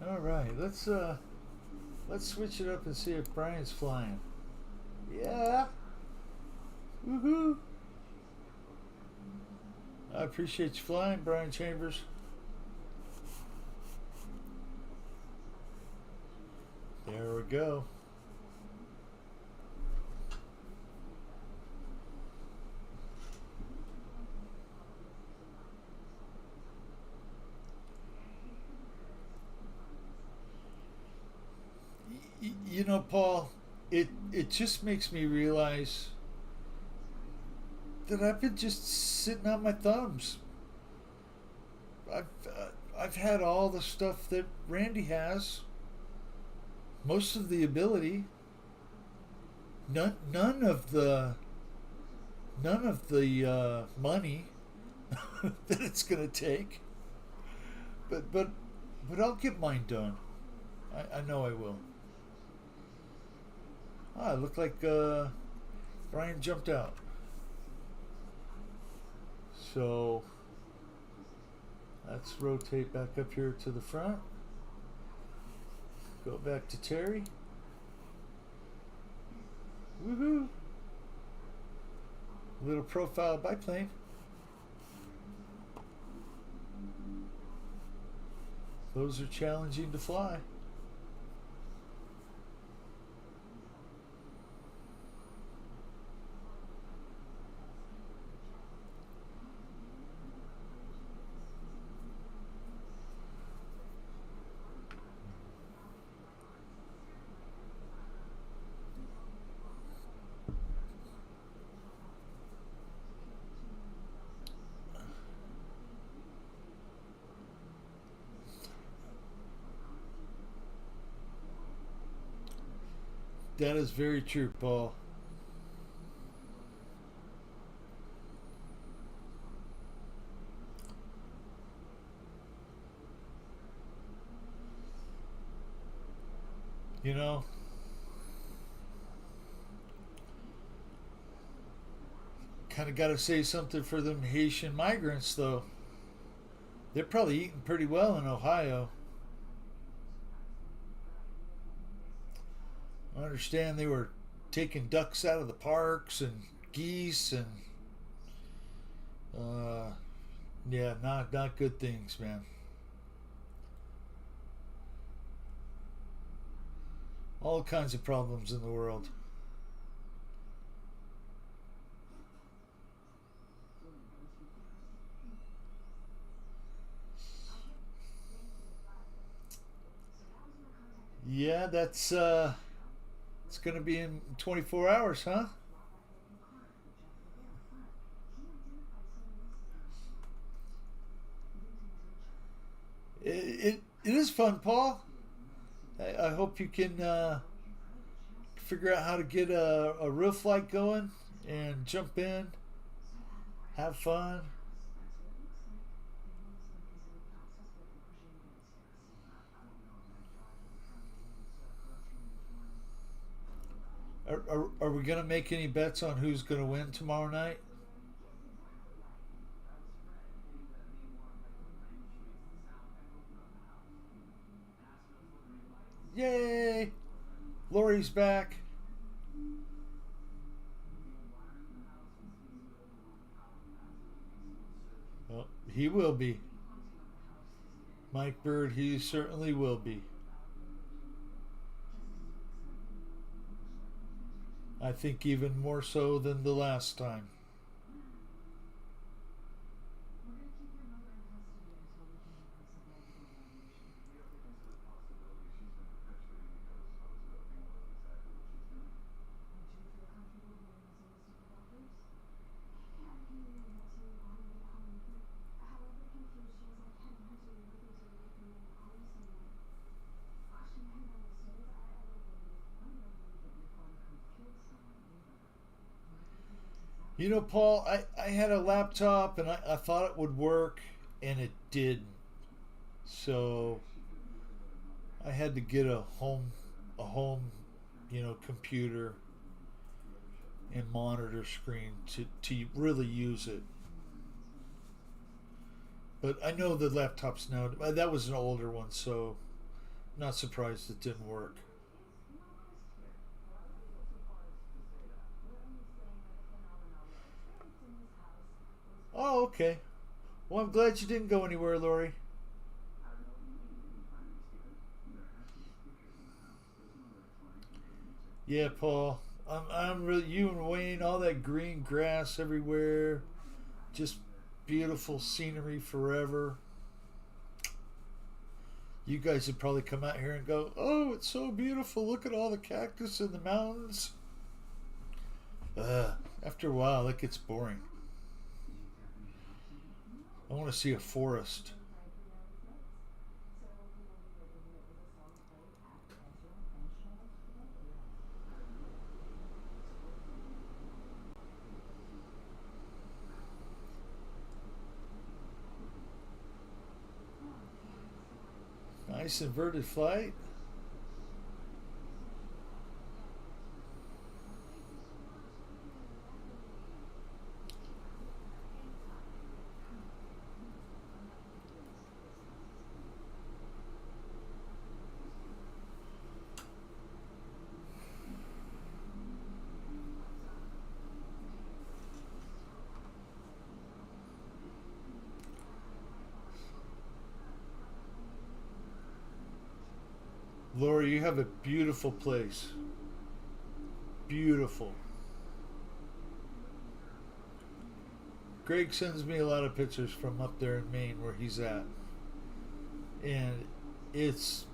All right, let's switch it up and see if Brian's flying. Yeah. Woohoo. I appreciate you flying, Brian Chambers. There we go. You know, Paul, it just makes me realize that I've been just sitting on my thumbs. I've I've had all the stuff that Randy has, most of the ability, none of the money that it's gonna take. But I'll get mine done. I know I will. Ah, it looked like Brian jumped out. So let's rotate back up here to the front. Go back to Terry. Woohoo! Little profile biplane. Those are challenging to fly. That is very true, Paul. You know, kind of got to say something for them Haitian migrants, though. They're probably eating pretty well in Ohio. I understand they were taking ducks out of the parks and geese and uh, yeah, not good things, man. All kinds of problems in the world. Yeah, that's it's gonna be in 24 hours, huh? It is fun, Paul. I hope you can figure out how to get a real flight going and jump in, have fun. Are we gonna make any bets on who's gonna win tomorrow night? Yay! Lori's back. Well, he will be. Mike Bird, he certainly will be. I think even more so than the last time. You know, Paul, I had a laptop and I thought it would work, and it didn't. So I had to get a home, computer and monitor screen to really use it. But I know the laptops now. That was an older one, so not surprised it didn't work. Oh, okay. Well, I'm glad you didn't go anywhere, Lori. Yeah, Paul. I'm really you and Wayne. All that green grass everywhere, just beautiful scenery forever. You guys would probably come out here and go, "Oh, it's so beautiful! Look at all the cactus in the mountains." After a while, that gets boring. I want to see a forest. Nice inverted flight. Laura, you have a beautiful place. Beautiful. Greg sends me a lot of pictures from up there in Maine where he's at. And it's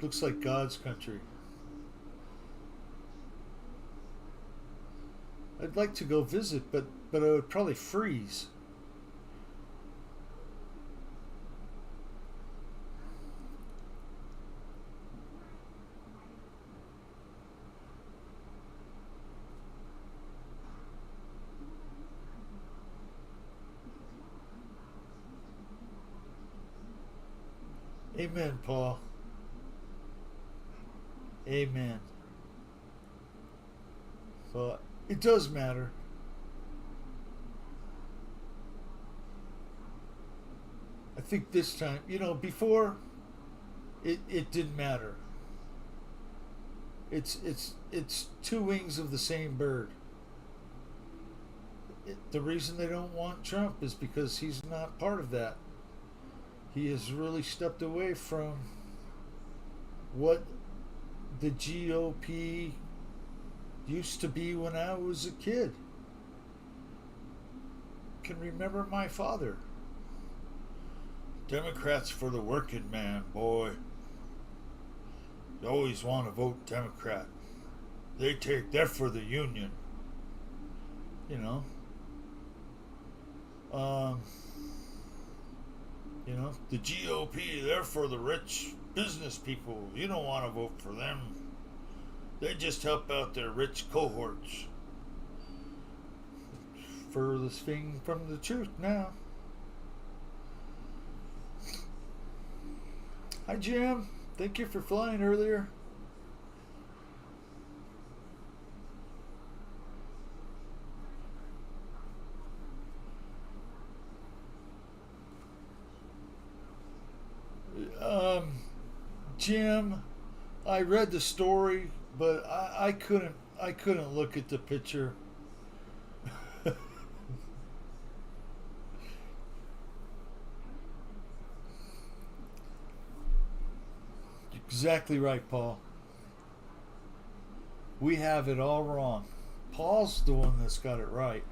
looks like God's country. I'd like to go visit, but I would probably freeze. Amen, Paul. Amen. So it does matter. I think this time, before it didn't matter. It's two wings of the same bird. The reason they don't want Trump is because he's not part of that. He has really stepped away from what the GOP used to be when I was a kid. Can remember my father. Democrats for the working man, boy. You always want to vote Democrat. They're for the union. You know. Um, the GOP, they're for the rich business people. You don't want to vote for them. They just help out their rich cohorts. Furthest thing from the truth now. Hi, Jim. Thank you for flying earlier. Um, Jim, I read the story, but I couldn't look at the picture. Exactly right, Paul. We have it all wrong. Paul's the one that's got it right.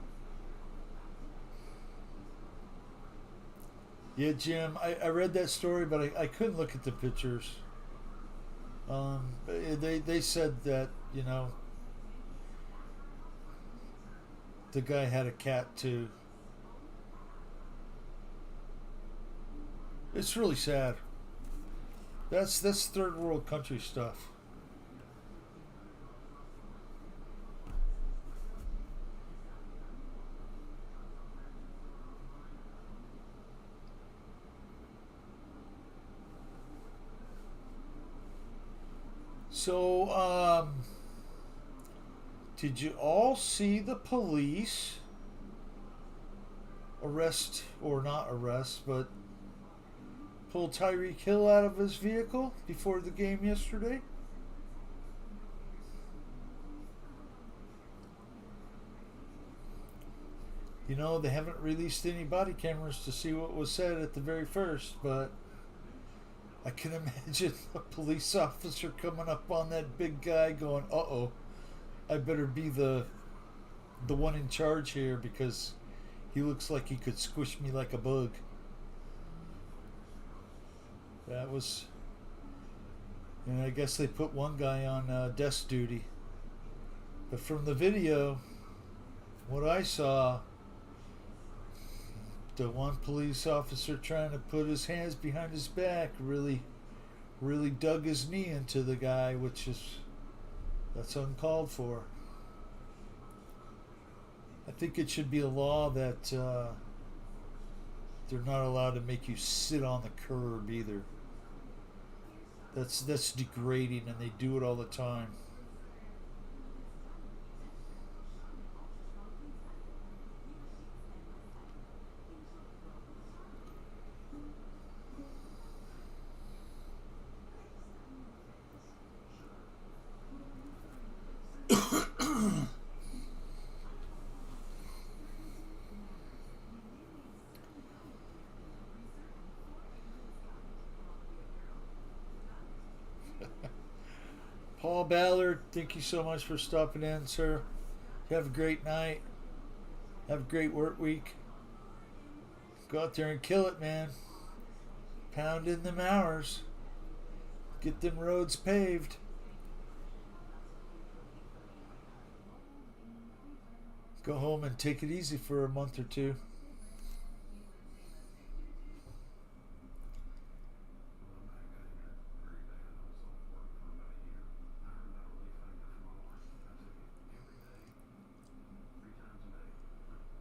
Yeah, Jim, I read that story, but I couldn't look at the pictures. They said that, the guy had a cat too. It's really sad. That's third world country stuff. So, did you all see the police arrest, or not arrest, but pull Tyreek Hill out of his vehicle before the game yesterday? You know, they haven't released any body cameras to see what was said at the very first, but I can imagine a police officer coming up on that big guy going, "Uh-oh, I better be the one in charge here because he looks like he could squish me like a bug." That was, and I guess they put one guy on desk duty. But from the video, what I saw, the one police officer trying to put his hands behind his back really dug his knee into the guy, which is, that's uncalled for. I think it should be a law that they're not allowed to make you sit on the curb either. That's degrading, and they do it all the time. Paul Ballard, thank you so much for stopping in, sir. Have a great night. Have a great work week. Go out there and kill it, man. Pound in them hours. Get them roads paved. Go home and take it easy for a month or two.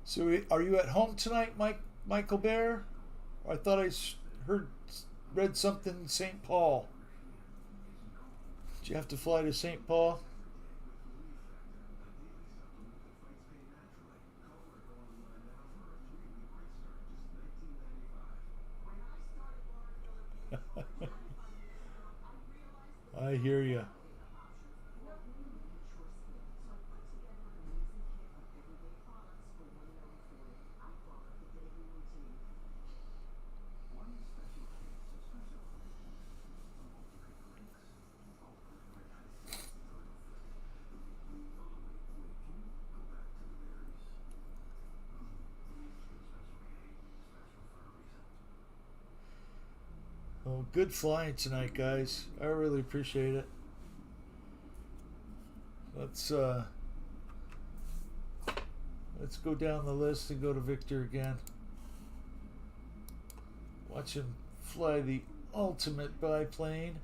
So, are you at home tonight, Michael Bear? I thought I read something in St. Paul. Did you have to fly to St. Paul? I hear you. Well, good flying tonight, guys. I really appreciate it. Let's uh, let's go down the list and go to Victor again. Watch him fly the ultimate biplane.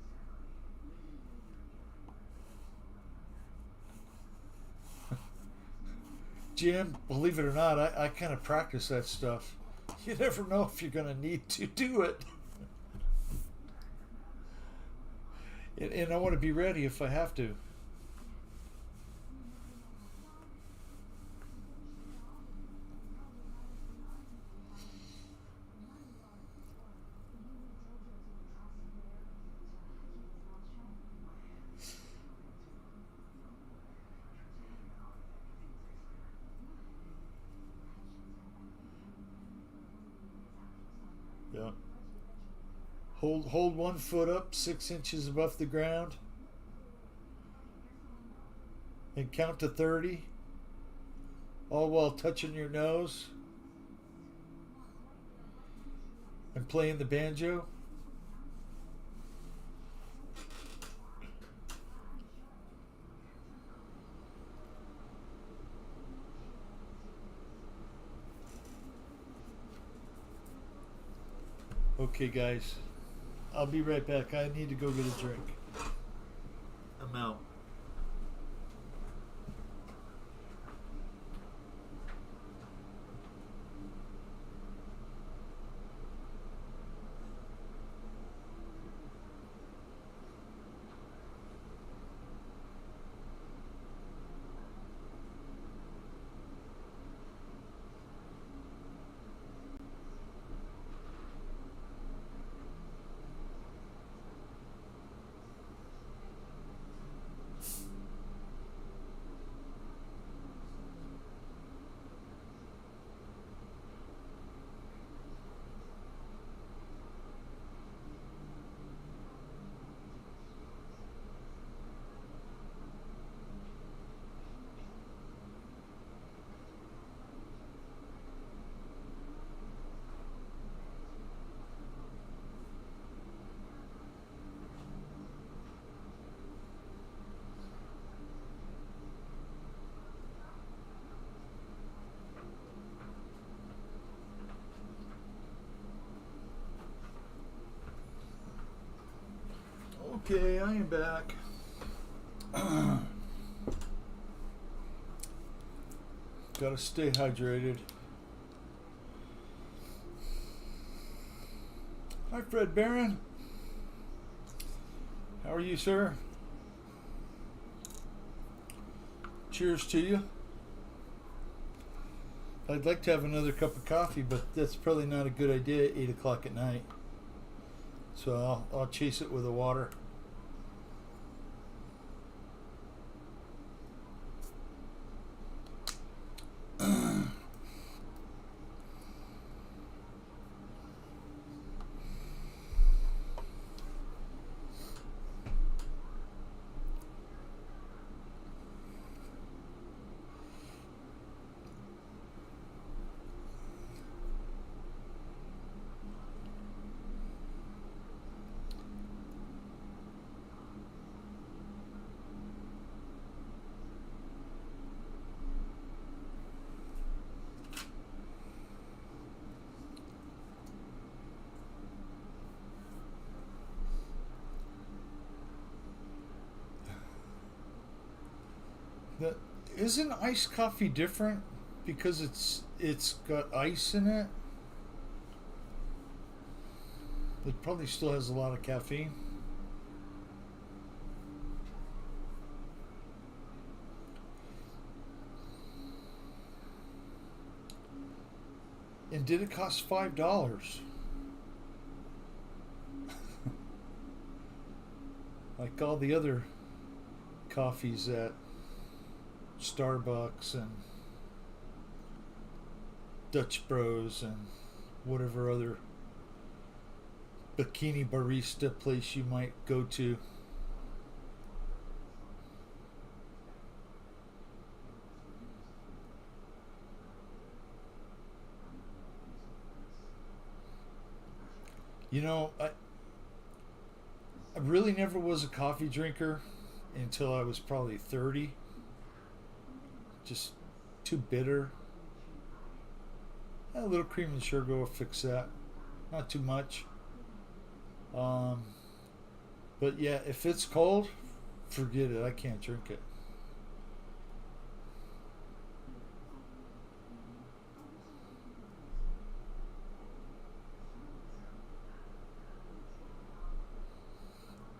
Jim, believe it or not, I kind of practice that stuff. You never know if you're going to need to do it. And I want to be ready if I have to. Yeah. Hold one foot up 6 inches above the ground and count to 30, all while touching your nose and playing the banjo. Okay, guys. I'll be right back. I need to go get a drink. I'm out. Okay, I am back. Gotta stay hydrated. Hi, Fred Barron. How are you, sir? Cheers to you. I'd like to have another cup of coffee, but that's probably not a good idea at 8 o'clock at night. So I'll chase it with a water. The, isn't iced coffee different because it's got ice in it? It probably still has a lot of caffeine. And did it cost $5? Like all the other coffees at Starbucks and Dutch Bros and whatever other bikini barista place you might go to. You know, I really never was a coffee drinker until I was probably 30. Just too bitter. A little cream and sugar will fix that. Not too much. But yeah, if it's cold, forget it. I can't drink it.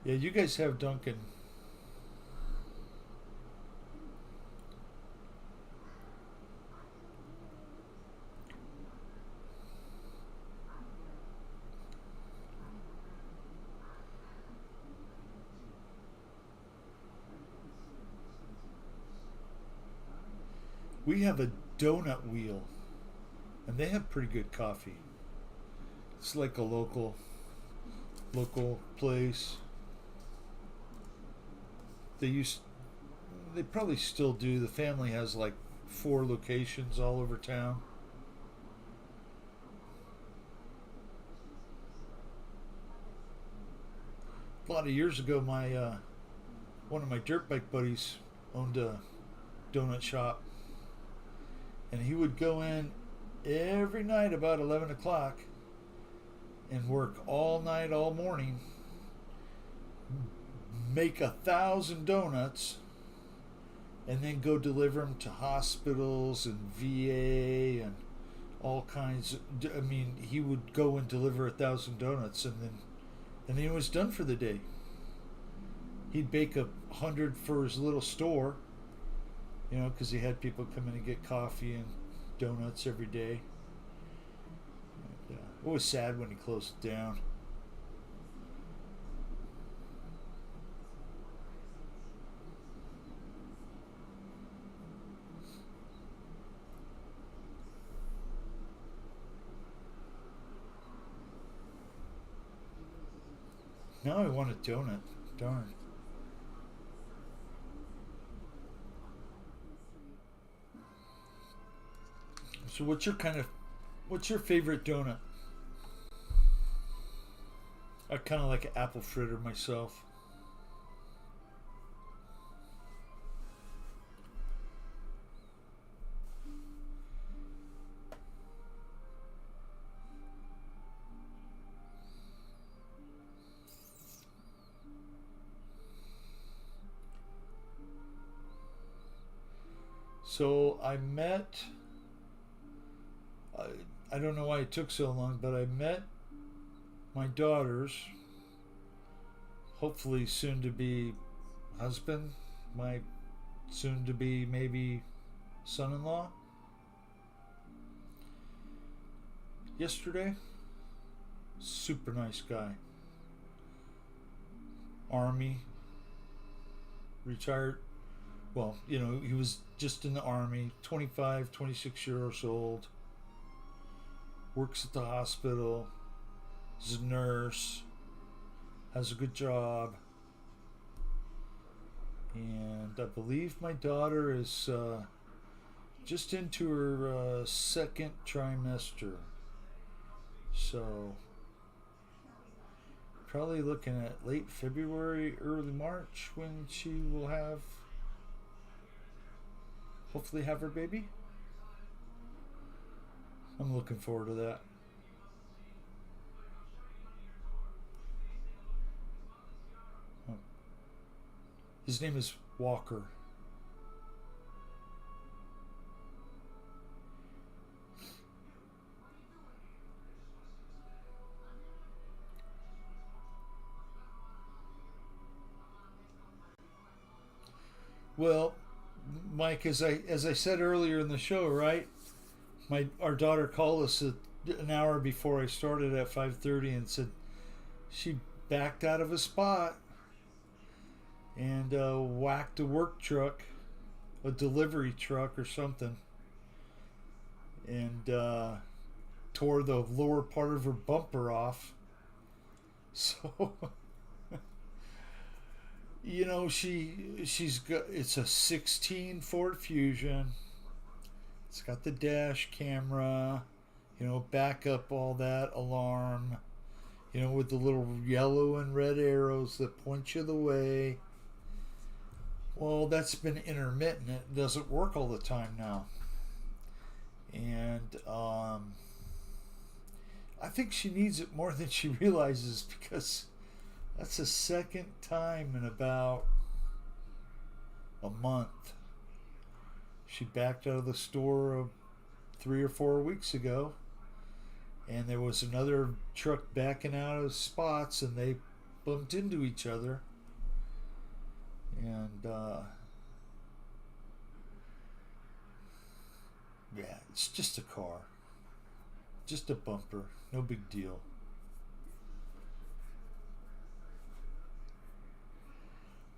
Yeah, you guys have Dunkin'. We have a donut wheel, and they have pretty good coffee. It's like a local place. They used they probably still do. The family has like 4 locations all over town. A lot of years ago, my one of my dirt bike buddies owned a donut shop, and he would go in every night about 11 o'clock and work all night, all morning, make 1,000 donuts, and then go deliver them to hospitals and VA and all kinds. I mean, he would go and deliver 1,000 donuts, and then he was done for the day. He'd bake 100 for his little store, because he had people come in and get coffee and donuts every day. And, it was sad when he closed it down. Now I want a donut. Darn. So what's your favorite donut? I kind of like an apple fritter myself. So I met. I, I don't know why it took so long, but I met my daughter's hopefully soon to be husband, my soon to be maybe son in law, yesterday. Super nice guy. Army, retired. Well, he was just in the Army, 25, 26 years old, works at the hospital, is a nurse, has a good job. And I believe my daughter is just into her second trimester. So, probably looking at late February, early March when she will hopefully have her baby. I'm looking forward to that. His name is Walker. Well, Mike, as I said earlier in the show, right? Our daughter called us an hour before I started at 5:30 and said she backed out of a spot and whacked a work truck, a delivery truck or something, and tore the lower part of her bumper off. So, she's got, it's a 16 Ford Fusion. It's got the dash camera, backup, all that, alarm, with the little yellow and red arrows that point you the way. Well, that's been intermittent. It doesn't work all the time now. And I think she needs it more than she realizes, because that's the second time in about a month. She backed out of the store 3 or 4 weeks ago, and there was another truck backing out of spots, and they bumped into each other. And yeah, it's just a car, just a bumper, no big deal.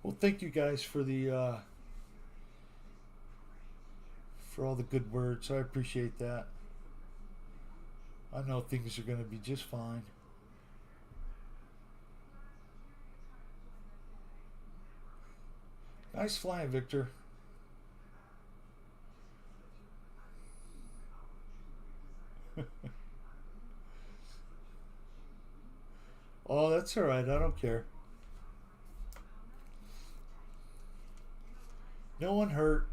Well, thank you guys for all the good words. I appreciate that. I know things are going to be just fine. Nice flying, Victor. Oh, that's all right. I don't care. No one hurt.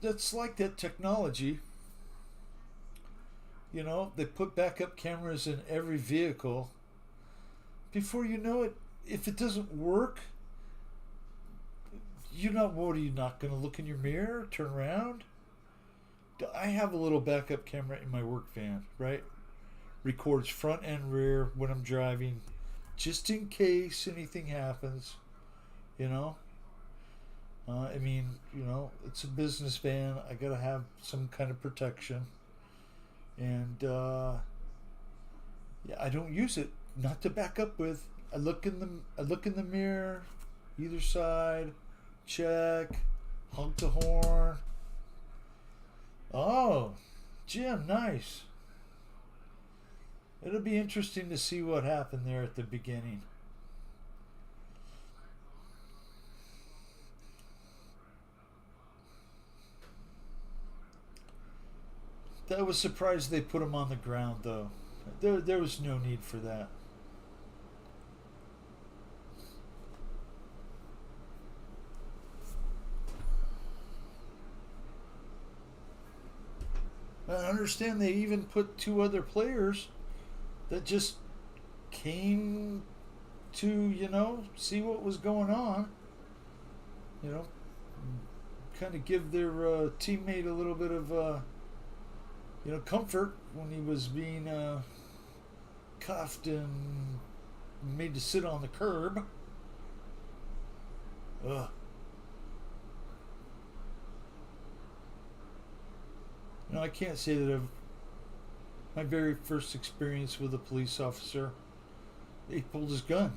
That's like that technology. They put backup cameras in every vehicle. Before you know it, if it doesn't work, what are you not going to look in your mirror, turn around? I have a little backup camera in my work van, right? Records front and rear when I'm driving, just in case anything happens. You know, it's a business van. I gotta have some kind of protection, and yeah, I don't use it. Not to back up with. I look in the mirror, either side, check, honk the horn. Oh, Jim, nice. It'll be interesting to see what happened there at the beginning. I was surprised they put him on the ground, though. There was no need for that. I understand they even put two other players that just came to, see what was going on. You know, kind of give their teammate a little bit of, comfort when he was being cuffed and made to sit on the curb. Ugh. I can't say that my very first experience with a police officer, he pulled his gun.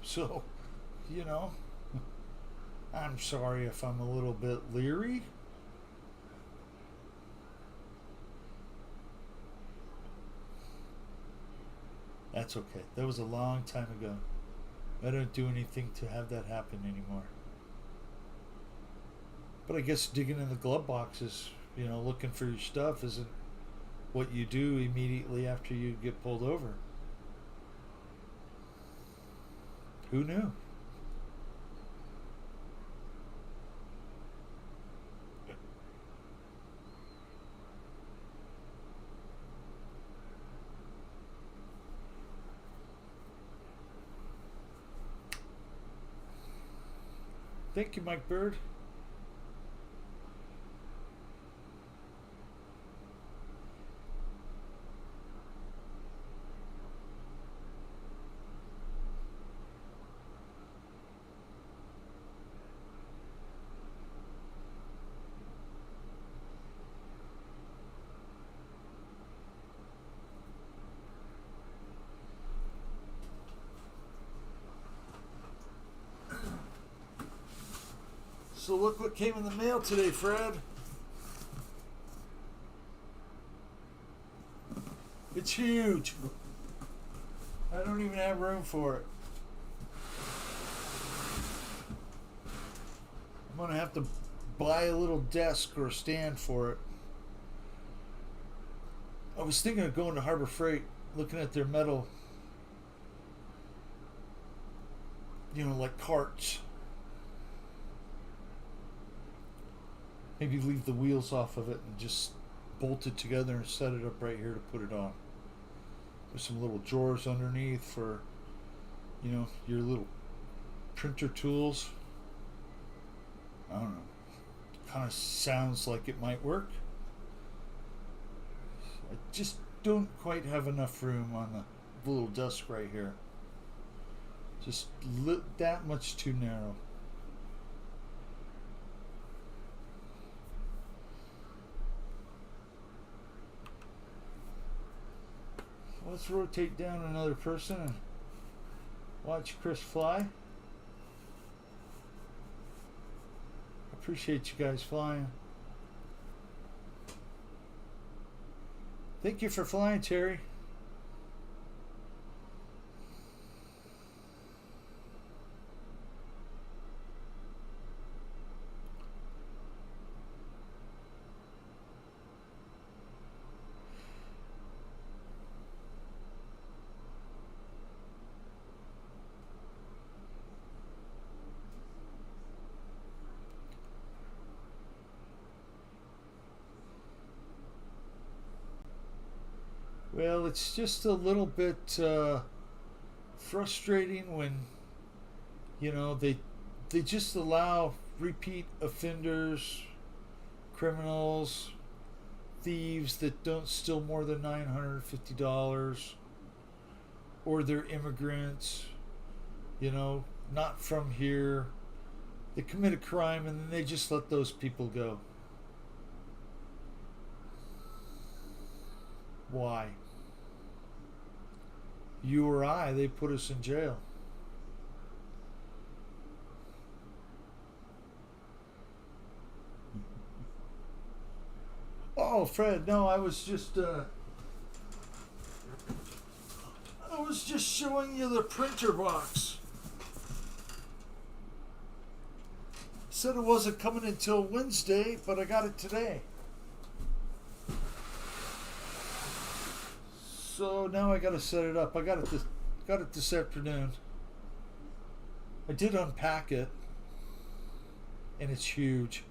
So, I'm sorry if I'm a little bit leery. That's okay. That was a long time ago. I don't do anything to have that happen anymore. But I guess digging in the glove boxes, looking for your stuff isn't what you do immediately after you get pulled over. Who knew? Thank you, Mike Bird. So look what came in the mail today, Fred. It's huge. I don't even have room for it. I'm going to have to buy a little desk or a stand for it. I was thinking of going to Harbor Freight, looking at their metal, like carts. Maybe leave the wheels off of it and just bolt it together and set it up right here to put it on. There's some little drawers underneath for, your little printer tools. I don't know. Kind of sounds like it might work. I just don't quite have enough room on the little desk right here. Just that much too narrow. Let's rotate down another person and watch Chris fly. Appreciate you guys flying. Thank you for flying, Terry. Well, it's just a little bit frustrating when, they just allow repeat offenders, criminals, thieves that don't steal more than $950, or they're immigrants, not from here. They commit a crime and then they just let those people go. Why? You or I, they put us in jail. Oh, Fred, no, I was just showing you the printer box. Said it wasn't coming until Wednesday, but I got it today. So now I gotta set it up. I got it this afternoon. I did unpack it, and it's huge.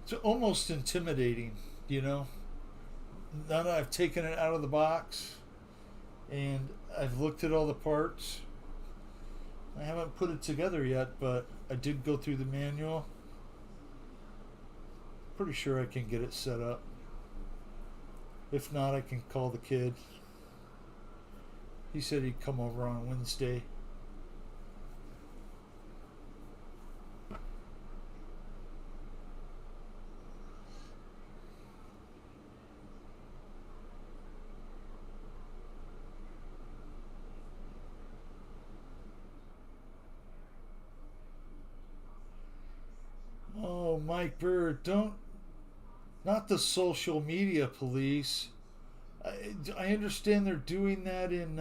It's almost intimidating, you know. Now that I've taken it out of the box and I've looked at all the parts, I haven't put it together yet, but I did go through the manual. Pretty sure I can get it set up. If not, I can call the kid. He said he'd come over on Wednesday. Oh, Mike Bird, don't. Not the social media police. I understand they're doing that in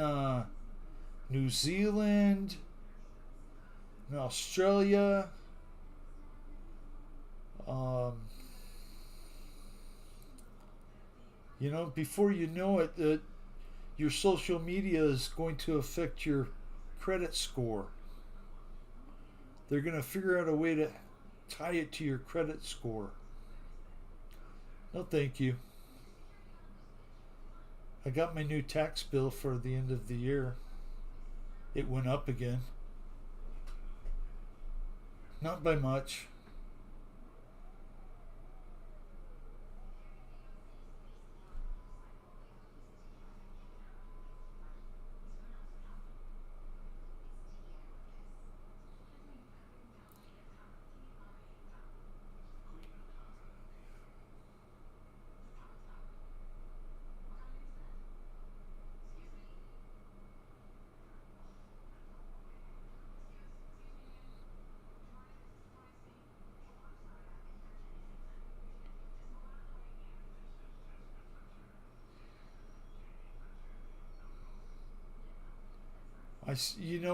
New Zealand, in Australia. Um, before you know it, your social media is going to affect your credit score. They're going to figure out a way to tie it to your credit score. No, thank you. I got my new tax bill for the end of the year. It went up again. Not by much.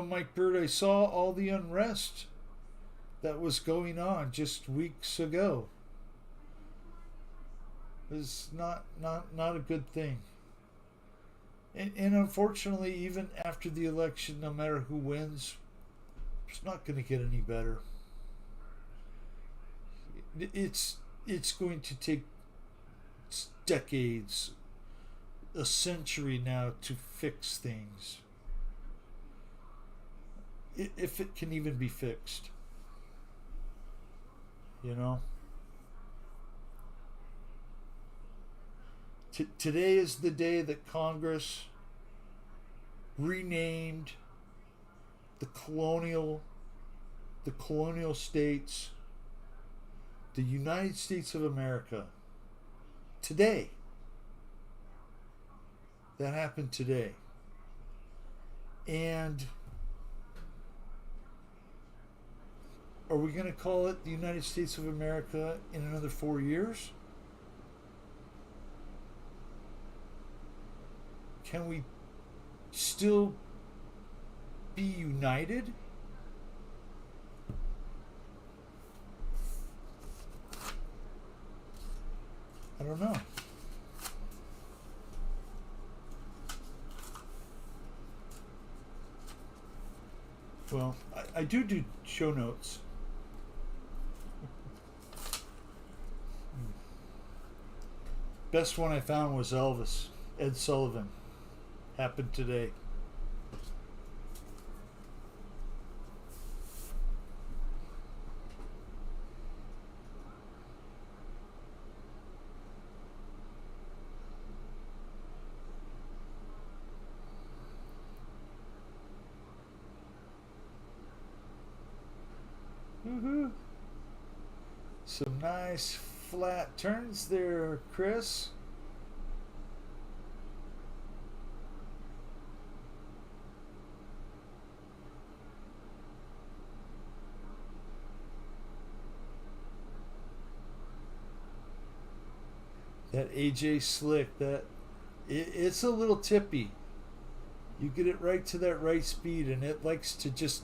Mike Bird, I saw all the unrest that was going on just weeks ago. It's not a good thing. And unfortunately, even after the election, no matter who wins, it's not going to get any better. It's going to take decades, a century now to fix things. If it can even be fixed, you know. Today is the day that Congress renamed the colonial states the United States of America. Today. That happened today. And are we going to call it the United States of America in another 4 years? Can we still be united? I don't know. Well, I do show notes. Best one I found was Elvis, Ed Sullivan. Happened today. Woohoo! Some nice flat turns there, Chris. That AJ Slick, it's a little tippy. You get it right to that right speed, and it likes to just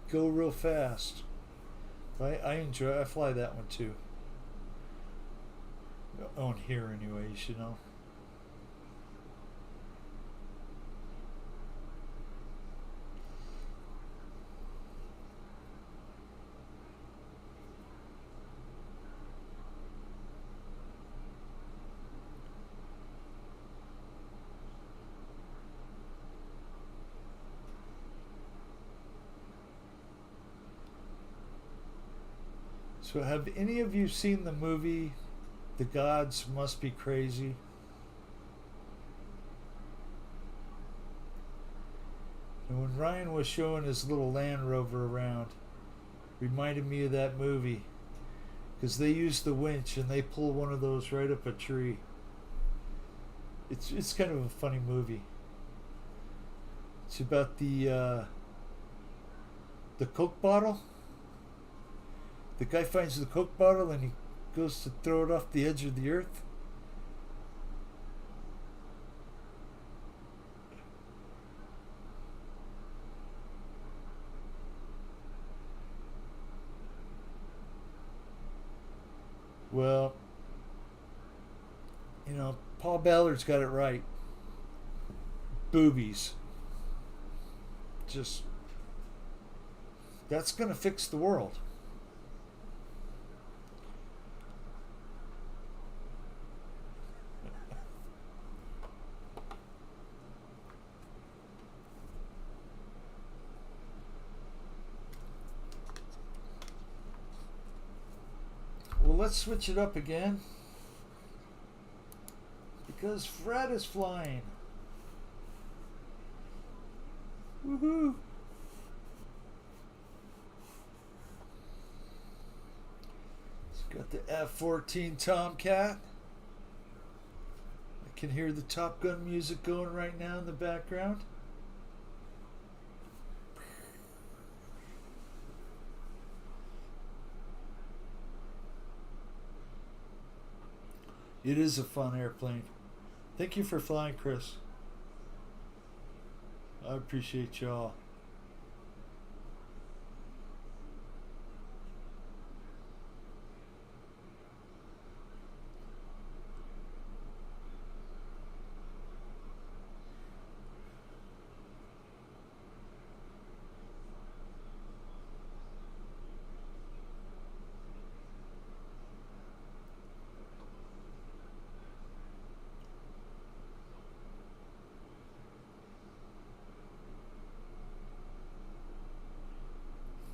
go real fast. I enjoy. I fly that one too. On here, anyways, you know. So, have any of you seen the movie The Gods Must Be Crazy? And when Ryan was showing his little Land Rover around, reminded me of that movie because they use the winch and they pull one of those right up a tree. It's kind of a funny movie. It's about the Coke bottle. The guy finds the Coke bottle and he goes to throw it off the edge of the earth. Well, Paul Ballard's got it right. Boobies. Just, that's going to fix the world. Well, let's switch it up again. Because Fred is flying. Woohoo! It's got the F-14 Tomcat. I can hear the Top Gun music going right now in the background. It is a fun airplane. Thank you for flying, Chris. I appreciate y'all.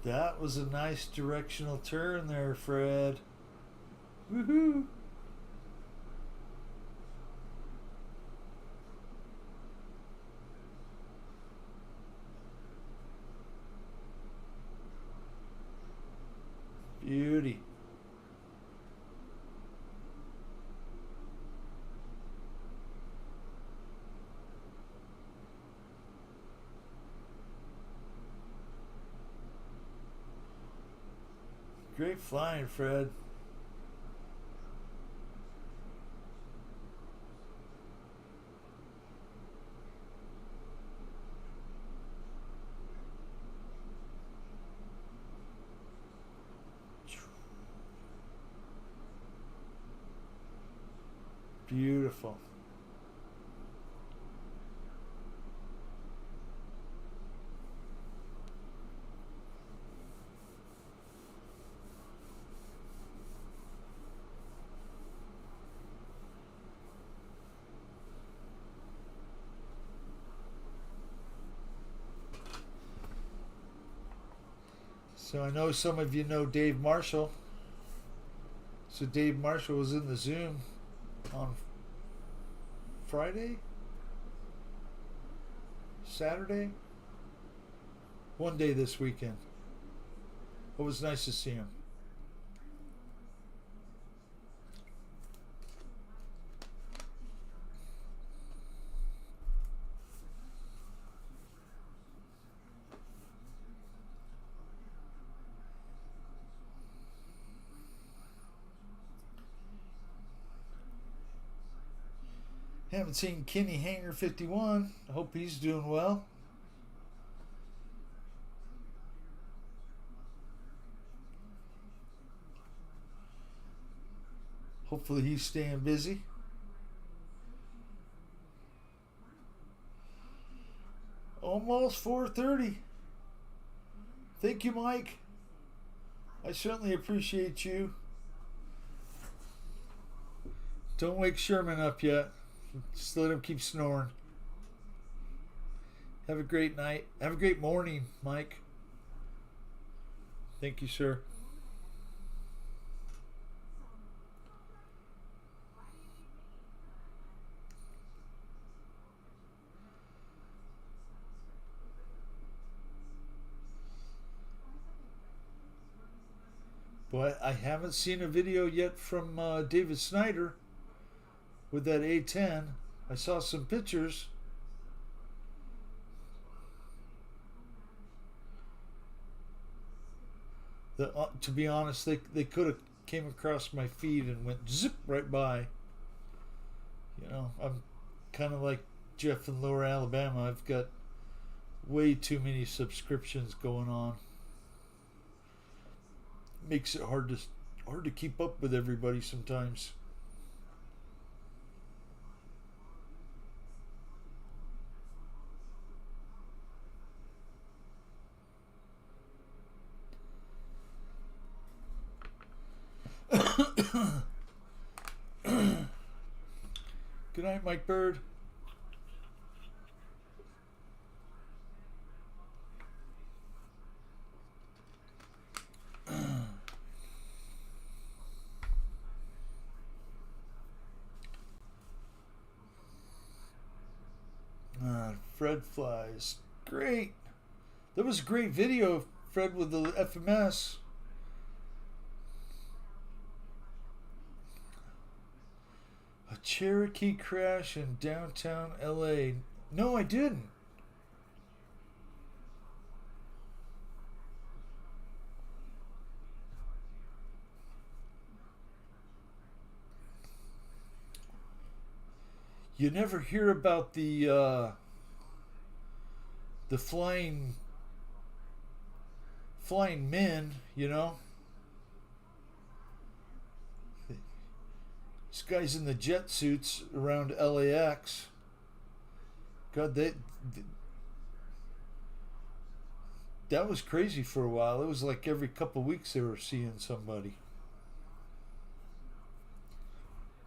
That was a nice directional turn there, Fred. Woohoo! Beauty. Great flying, Fred. Beautiful. So I know some of you know Dave Marshall. So Dave Marshall was in the Zoom on Friday? Saturday? One day this weekend. It was nice to see him. Haven't seen Kenny Hanger 51. I hope he's doing well. Hopefully he's staying busy. Almost 4:30. Thank you, Mike. I certainly appreciate you. Don't wake Sherman up yet. Just let him keep snoring. Have a great night. Have a great morning, Mike. Thank you, sir. But I haven't seen a video yet from David Snyder with that A10. I saw some pictures. To be honest, they could have came across my feed and went zip right by. You know, I'm kind of like Jeff in Lower Alabama. I've got way too many subscriptions going on. Makes it hard to keep up with everybody sometimes. Good night, Mike Bird. Fred flies. Great. That was a great video of Fred with the FMS. A Cherokee crash in downtown LA. No, I didn't. You never hear about the flying men, you know. These guys in the jet suits around LAX. God, that was crazy for a while. It was like every couple of weeks they were seeing somebody.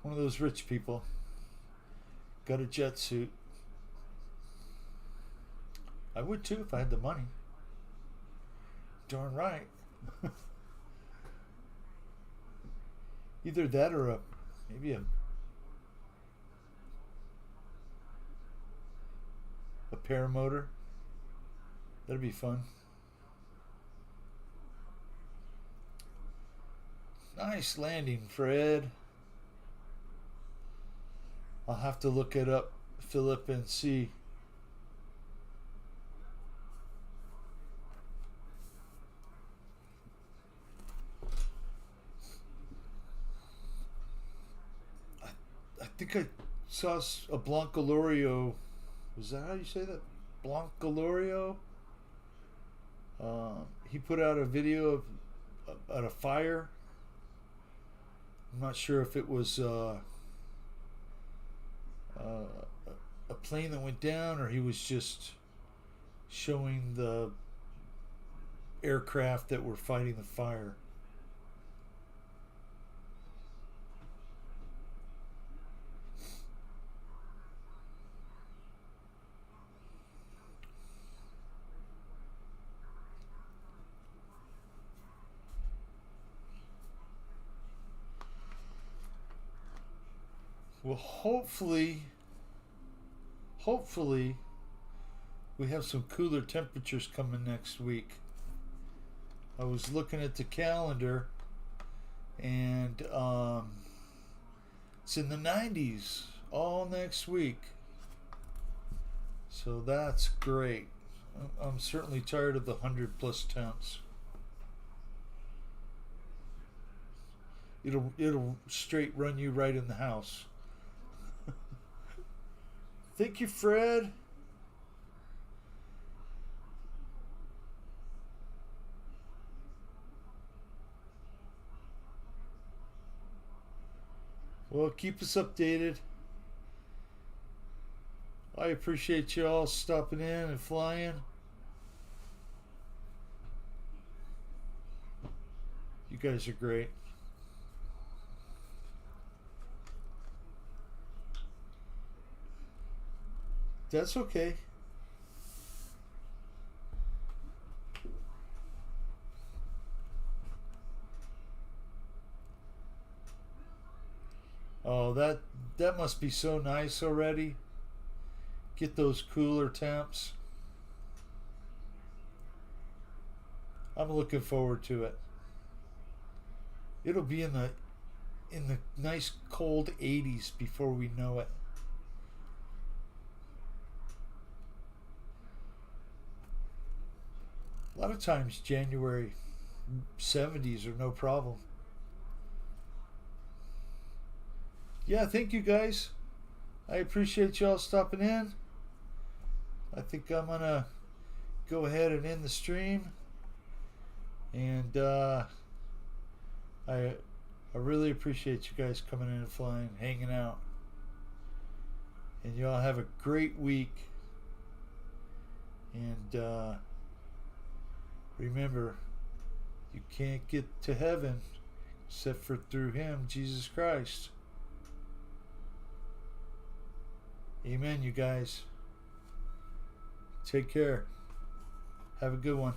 One of those rich people got a jet suit. I would too if I had the money. Darn right. Either that or maybe a paramotor. That'd be fun. Nice landing, Fred. I'll have to look it up, Philip, and see. I think I saw a Blancolorio. Is that how you say that? Blancolorio? He put out a video at a fire. I'm not sure if it was a plane that went down or he was just showing the aircraft that were fighting the fire. Well, hopefully we have some cooler temperatures coming next week. I was looking at the calendar and it's in the 90s all next week. So that's great. I'm certainly tired of the 100+ temps. It'll straight run you right in the house. Thank you, Fred. Well, keep us updated. I appreciate you all stopping in and flying. You guys are great. That's okay. Oh, that must be so nice already. Get those cooler temps. I'm looking forward to it. it'll be in the nice cold 80s before we know it. A lot of times January 70s are no problem. Yeah, thank you guys. I appreciate y'all stopping in. I think I'm gonna go ahead and end the stream. And I really appreciate you guys coming in and flying, hanging out. And y'all have a great week. And remember, you can't get to heaven except for through Him, Jesus Christ. Amen, you guys. Take care. Have a good one.